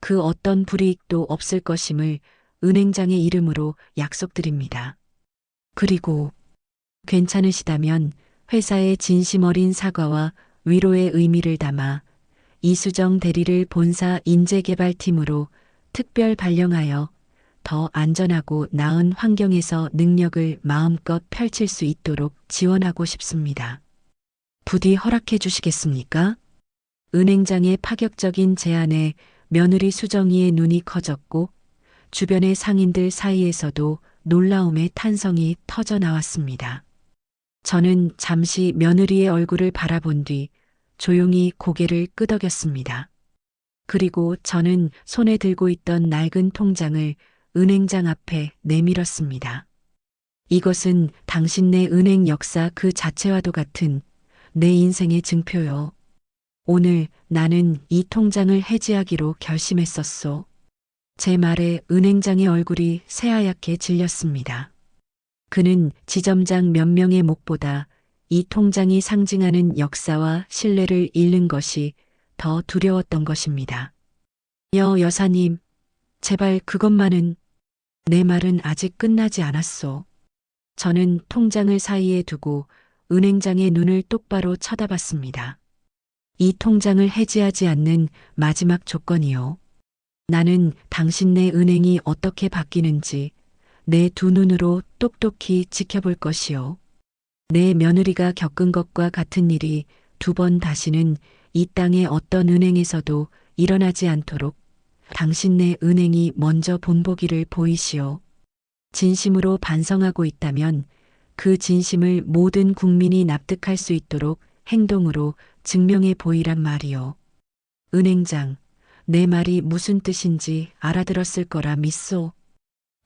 그 어떤 불이익도 없을 것임을 은행장의 이름으로 약속드립니다. 그리고 괜찮으시다면 회사의 진심 어린 사과와 위로의 의미를 담아 이수정 대리를 본사 인재개발팀으로 특별 발령하여 더 안전하고 나은 환경에서 능력을 마음껏 펼칠 수 있도록 지원하고 싶습니다. 부디 허락해 주시겠습니까? 은행장의 파격적인 제안에 며느리 수정이의 눈이 커졌고 주변의 상인들 사이에서도 놀라움의 탄성이 터져 나왔습니다. 저는 잠시 며느리의 얼굴을 바라본 뒤 조용히 고개를 끄덕였습니다. 그리고 저는 손에 들고 있던 낡은 통장을 은행장 앞에 내밀었습니다. 이것은 당신네 은행 역사 그 자체와도 같은 내 인생의 증표요. 오늘 나는 이 통장을 해지하기로 결심했었소. 제 말에 은행장의 얼굴이 새하얗게 질렸습니다. 그는 지점장 몇 명의 목보다 이 통장이 상징하는 역사와 신뢰를 잃는 것이 더 두려웠던 것입니다. 여사님, 제발 그것만은. 내 말은 아직 끝나지 않았소. 저는 통장을 사이에 두고 은행장의 눈을 똑바로 쳐다봤습니다. 이 통장을 해지하지 않는 마지막 조건이요. 나는 당신네 은행이 어떻게 바뀌는지 내 두 눈으로 똑똑히 지켜볼 것이요. 내 며느리가 겪은 것과 같은 일이 두 번 다시는 이 땅의 어떤 은행에서도 일어나지 않도록 당신네 은행이 먼저 본보기를 보이시오. 진심으로 반성하고 있다면 그 진심을 모든 국민이 납득할 수 있도록 행동으로 증명해 보이란 말이오. 은행장, 내 말이 무슨 뜻인지 알아들었을 거라 믿소.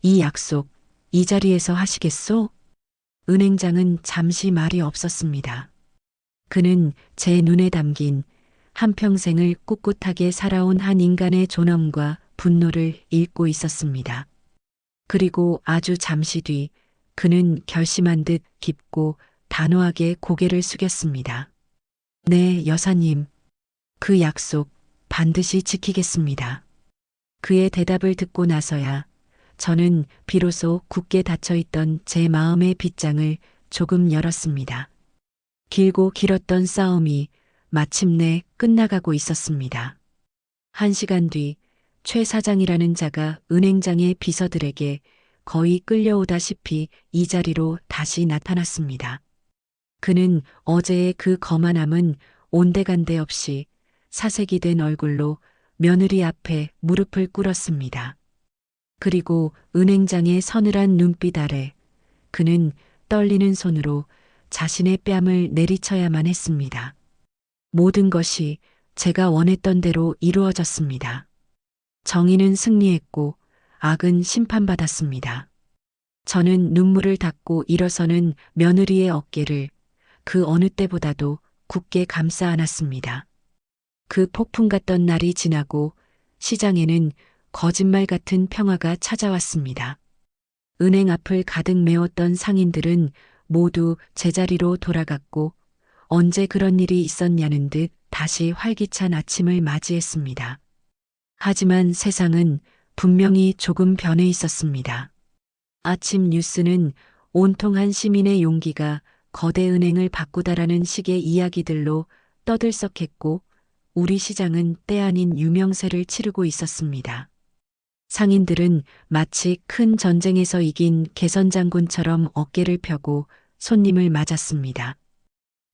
이 약속, 이 자리에서 하시겠소? 은행장은 잠시 말이 없었습니다. 그는 제 눈에 담긴 한평생을 꿋꿋하게 살아온 한 인간의 존엄과 분노를 읽고 있었습니다. 그리고 아주 잠시 뒤 그는 결심한 듯 깊고 단호하게 고개를 숙였습니다. 네, 여사님. 그 약속 반드시 지키겠습니다. 그의 대답을 듣고 나서야 저는 비로소 굳게 닫혀있던 제 마음의 빗장을 조금 열었습니다. 길고 길었던 싸움이 마침내 끝나가고 있었습니다. 1시간 뒤 최 사장이라는 자가 은행장의 비서들에게 거의 끌려오다시피 이 자리로 다시 나타났습니다. 그는 어제의 그 거만함은 온데간데 없이 사색이 된 얼굴로 며느리 앞에 무릎을 꿇었습니다. 그리고 은행장의 서늘한 눈빛 아래 그는 떨리는 손으로 자신의 뺨을 내리쳐야만 했습니다. 모든 것이 제가 원했던 대로 이루어졌습니다. 정의는 승리했고 악은 심판받았습니다. 저는 눈물을 닦고 일어서는 며느리의 어깨를 그 어느 때보다도 굳게 감싸 안았습니다. 그 폭풍 같던 날이 지나고 시장에는 거짓말 같은 평화가 찾아왔습니다. 은행 앞을 가득 메웠던 상인들은 모두 제자리로 돌아갔고 언제 그런 일이 있었냐는 듯 다시 활기찬 아침을 맞이했습니다. 하지만 세상은 분명히 조금 변해 있었습니다. 아침 뉴스는 온통 한 시민의 용기가 거대 은행을 바꾸다라는 식의 이야기들로 떠들썩했고 우리 시장은 때 아닌 유명세를 치르고 있었습니다. 상인들은 마치 큰 전쟁에서 이긴 개선장군처럼 어깨를 펴고 손님을 맞았습니다.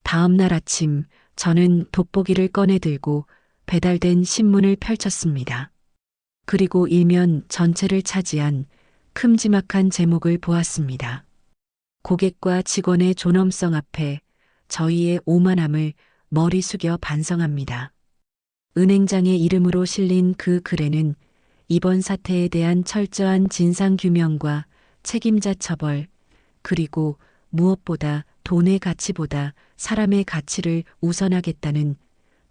다음 날 아침 저는 돋보기를 꺼내 들고 배달된 신문을 펼쳤습니다. 그리고 일면 전체를 차지한 큼지막한 제목을 보았습니다. 고객과 직원의 존엄성 앞에 저희의 오만함을 머리 숙여 반성합니다. 은행장의 이름으로 실린 그 글에는 이번 사태에 대한 철저한 진상규명과 책임자 처벌, 그리고 무엇보다 돈의 가치보다 사람의 가치를 우선하겠다는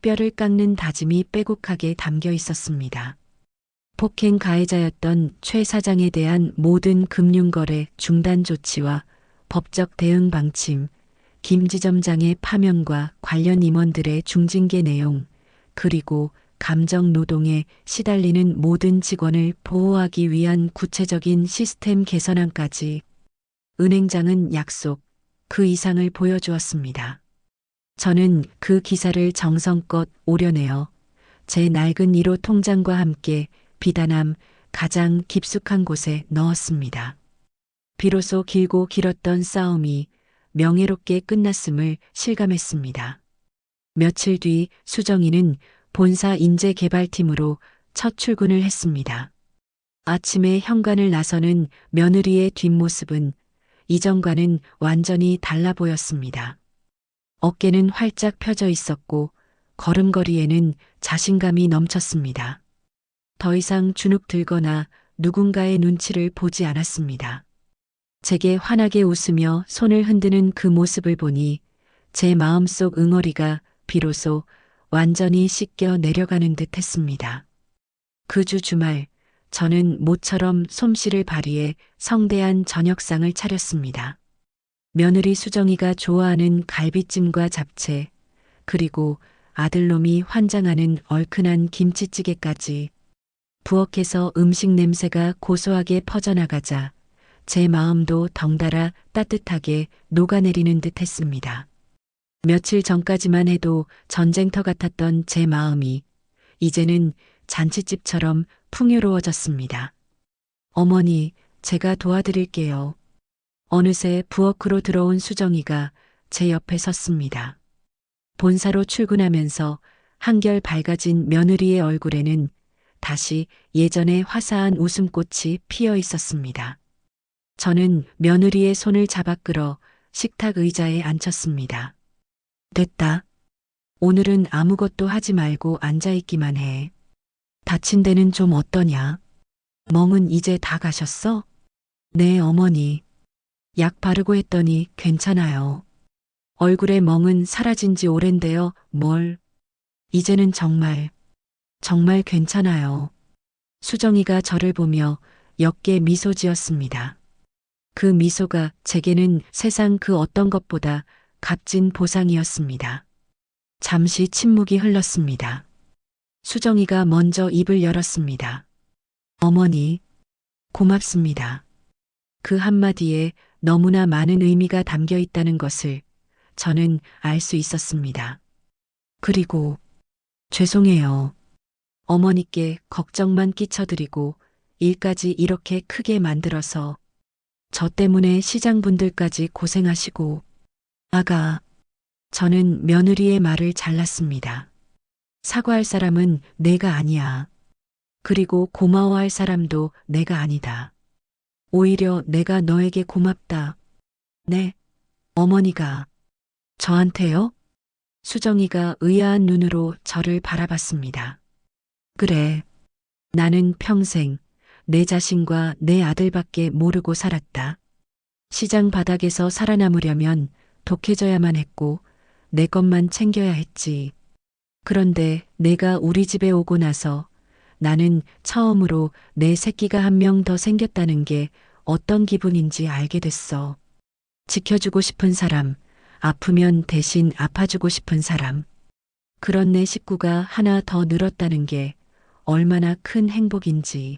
뼈를 깎는 다짐이 빼곡하게 담겨 있었습니다. 폭행 가해자였던 최 사장에 대한 모든 금융거래 중단 조치와 법적 대응 방침, 김 지점장의 파면과 관련 임원들의 중징계 내용, 그리고 감정 노동에 시달리는 모든 직원을 보호하기 위한 구체적인 시스템 개선안까지 은행장은 약속, 그 이상을 보여주었습니다. 저는 그 기사를 정성껏 오려내어 제 낡은 1호 통장과 함께 비단함 가장 깊숙한 곳에 넣었습니다. 비로소 길고 길었던 싸움이 명예롭게 끝났음을 실감했습니다. 며칠 뒤 수정이는 본사 인재개발팀으로 첫 출근을 했습니다. 아침에 현관을 나서는 며느리의 뒷모습은 이전과는 완전히 달라 보였습니다. 어깨는 활짝 펴져 있었고 걸음걸이에는 자신감이 넘쳤습니다. 더 이상 주눅 들거나 누군가의 눈치를 보지 않았습니다. 제게 환하게 웃으며 손을 흔드는 그 모습을 보니 제 마음속 응어리가 비로소 완전히 씻겨 내려가는 듯 했습니다. 그 주 주말 저는 모처럼 솜씨를 발휘해 성대한 저녁상을 차렸습니다. 며느리 수정이가 좋아하는 갈비찜과 잡채, 그리고 아들놈이 환장하는 얼큰한 김치찌개까지 부엌에서 음식 냄새가 고소하게 퍼져나가자 제 마음도 덩달아 따뜻하게 녹아내리는 듯 했습니다. 며칠 전까지만 해도 전쟁터 같았던 제 마음이 이제는 잔치집처럼 풍요로워졌습니다. 어머니, 제가 도와드릴게요. 어느새 부엌으로 들어온 수정이가 제 옆에 섰습니다. 본사로 출근하면서 한결 밝아진 며느리의 얼굴에는 다시 예전의 화사한 웃음꽃이 피어 있었습니다. 저는 며느리의 손을 잡아 끌어 식탁 의자에 앉혔습니다. 됐다. 오늘은 아무것도 하지 말고 앉아있기만 해. 다친 데는 좀 어떠냐? 멍은 이제 다 가셨어? 네, 어머니. 약 바르고 했더니 괜찮아요. 얼굴에 멍은 사라진 지 오랜데요. 뭘? 이제는 정말 괜찮아요. 수정이가 저를 보며 옅게 미소 지었습니다. 그 미소가 제게는 세상 그 어떤 것보다 값진 보상이었습니다. 잠시 침묵이 흘렀습니다. 수정이가 먼저 입을 열었습니다. 어머니, 고맙습니다. 그 한마디에 너무나 많은 의미가 담겨 있다는 것을 저는 알 수 있었습니다. 그리고 죄송해요. 어머니께 걱정만 끼쳐드리고 일까지 이렇게 크게 만들어서 저 때문에 시장분들까지 고생하시고. 아가, 저는 며느리의 말을 잘랐습니다. 사과할 사람은 내가 아니야. 그리고 고마워할 사람도 내가 아니다. 오히려 내가 너에게 고맙다. 네, 어머니가. 저한테요? 수정이가 의아한 눈으로 저를 바라봤습니다. 그래. 나는 평생 내 자신과 내 아들밖에 모르고 살았다. 시장 바닥에서 살아남으려면 독해져야만 했고 내 것만 챙겨야 했지. 그런데 내가 우리 집에 오고 나서 나는 처음으로 내 새끼가 한 명 더 생겼다는 게 어떤 기분인지 알게 됐어. 지켜주고 싶은 사람, 아프면 대신 아파주고 싶은 사람. 그런 내 식구가 하나 더 늘었다는 게 얼마나 큰 행복인지.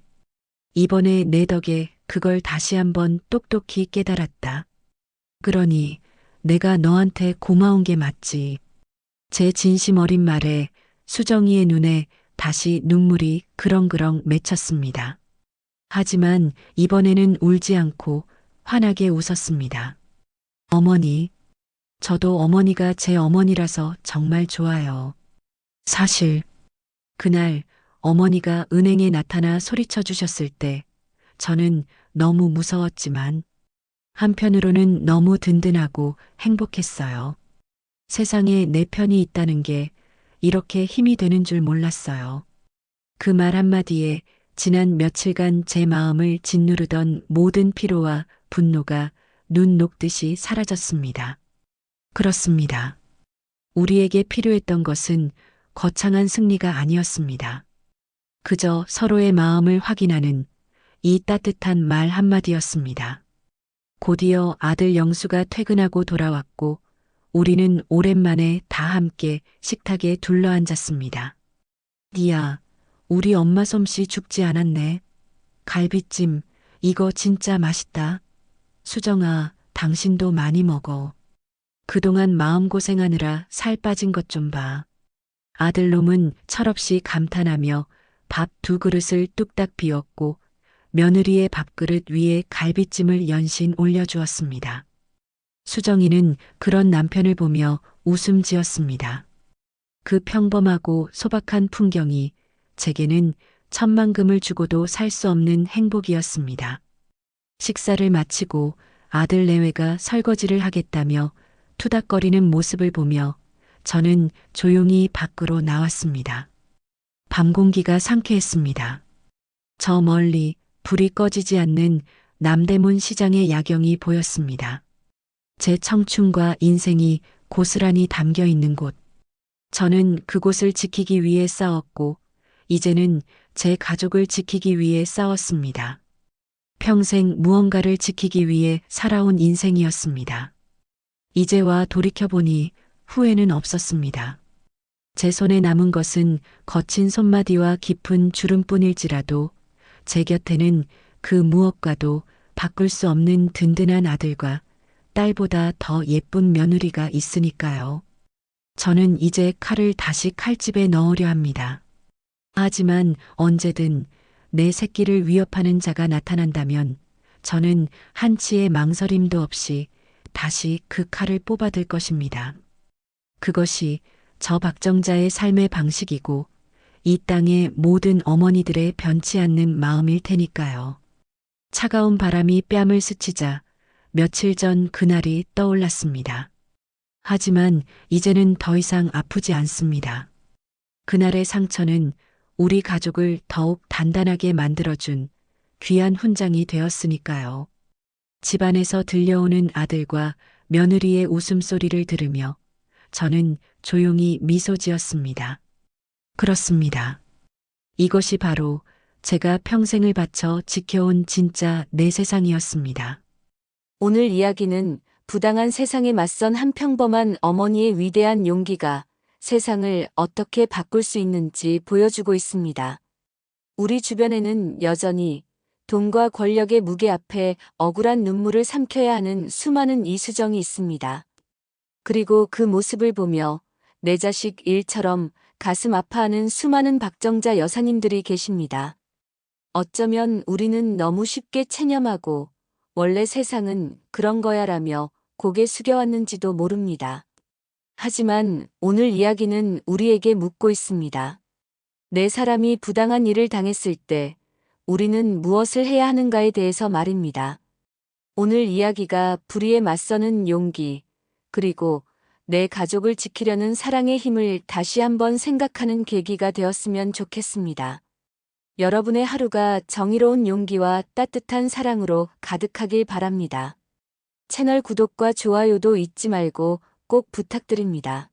이번에 내 덕에 그걸 다시 한번 똑똑히 깨달았다. 그러니 내가 너한테 고마운 게 맞지. 제 진심 어린 말에 수정이의 눈에 다시 눈물이 그렁그렁 맺혔습니다. 하지만 이번에는 울지 않고 환하게 웃었습니다. 어머니, 저도 어머니가 제 어머니라서 정말 좋아요. 사실 그날 어머니가 은행에 나타나 소리쳐 주셨을 때 저는 너무 무서웠지만 한편으로는 너무 든든하고 행복했어요. 세상에 내 편이 있다는 게 이렇게 힘이 되는 줄 몰랐어요. 그 말 한마디에 지난 며칠간 제 마음을 짓누르던 모든 피로와 분노가 눈 녹듯이 사라졌습니다. 그렇습니다. 우리에게 필요했던 것은 거창한 승리가 아니었습니다. 그저 서로의 마음을 확인하는 이 따뜻한 말 한마디였습니다. 곧이어 아들 영수가 퇴근하고 돌아왔고 우리는 오랜만에 다 함께 식탁에 둘러앉았습니다. 니야, 우리 엄마 솜씨 죽지 않았네. 갈비찜, 이거 진짜 맛있다. 수정아, 당신도 많이 먹어. 그동안 마음고생하느라 살 빠진 것 좀 봐. 아들놈은 철없이 감탄하며 밥 2그릇을 뚝딱 비웠고 며느리의 밥그릇 위에 갈비찜을 연신 올려주었습니다. 수정이는 그런 남편을 보며 웃음 지었습니다. 그 평범하고 소박한 풍경이 제게는 천만금을 주고도 살 수 없는 행복이었습니다. 식사를 마치고 아들 내외가 설거지를 하겠다며 투닥거리는 모습을 보며 저는 조용히 밖으로 나왔습니다. 밤 공기가 상쾌했습니다. 저 멀리 불이 꺼지지 않는 남대문 시장의 야경이 보였습니다. 제 청춘과 인생이 고스란히 담겨 있는 곳. 저는 그곳을 지키기 위해 싸웠고, 이제는 제 가족을 지키기 위해 싸웠습니다. 평생 무언가를 지키기 위해 살아온 인생이었습니다. 이제와 돌이켜보니 후회는 없었습니다. 제 손에 남은 것은 거친 손마디와 깊은 주름뿐일지라도 제 곁에는 그 무엇과도 바꿀 수 없는 든든한 아들과 딸보다 더 예쁜 며느리가 있으니까요. 저는 이제 칼을 다시 칼집에 넣으려 합니다. 하지만 언제든 내 새끼를 위협하는 자가 나타난다면 저는 한치의 망설임도 없이 다시 그 칼을 뽑아들 것입니다. 그것이 저 박정자의 삶의 방식이고 이 땅의 모든 어머니들의 변치 않는 마음일 테니까요. 차가운 바람이 뺨을 스치자 며칠 전 그날이 떠올랐습니다. 하지만 이제는 더 이상 아프지 않습니다. 그날의 상처는 우리 가족을 더욱 단단하게 만들어준 귀한 훈장이 되었으니까요. 집안에서 들려오는 아들과 며느리의 웃음소리를 들으며 저는 조용히 미소 지었습니다. 그렇습니다. 이것이 바로 제가 평생을 바쳐 지켜온 진짜 내 세상이었습니다. 오늘 이야기는 부당한 세상에 맞선 한 평범한 어머니의 위대한 용기가 세상을 어떻게 바꿀 수 있는지 보여주고 있습니다. 우리 주변에는 여전히 돈과 권력의 무게 앞에 억울한 눈물을 삼켜야 하는 수많은 이수정이 있습니다. 그리고 그 모습을 보며 내 자식 일처럼 가슴 아파하는 수많은 박정자 여사님들이 계십니다. 어쩌면 우리는 너무 쉽게 체념하고 원래 세상은 그런 거야라며 고개 숙여왔는지도 모릅니다. 하지만 오늘 이야기는 우리에게 묻고 있습니다. 내 사람이 부당한 일을 당했을 때 우리는 무엇을 해야 하는가에 대해서 말입니다. 오늘 이야기가 불의에 맞서는 용기, 그리고 내 가족을 지키려는 사랑의 힘을 다시 한번 생각하는 계기가 되었으면 좋겠습니다. 여러분의 하루가 정의로운 용기와 따뜻한 사랑으로 가득하길 바랍니다. 채널 구독과 좋아요도 잊지 말고 꼭 부탁드립니다.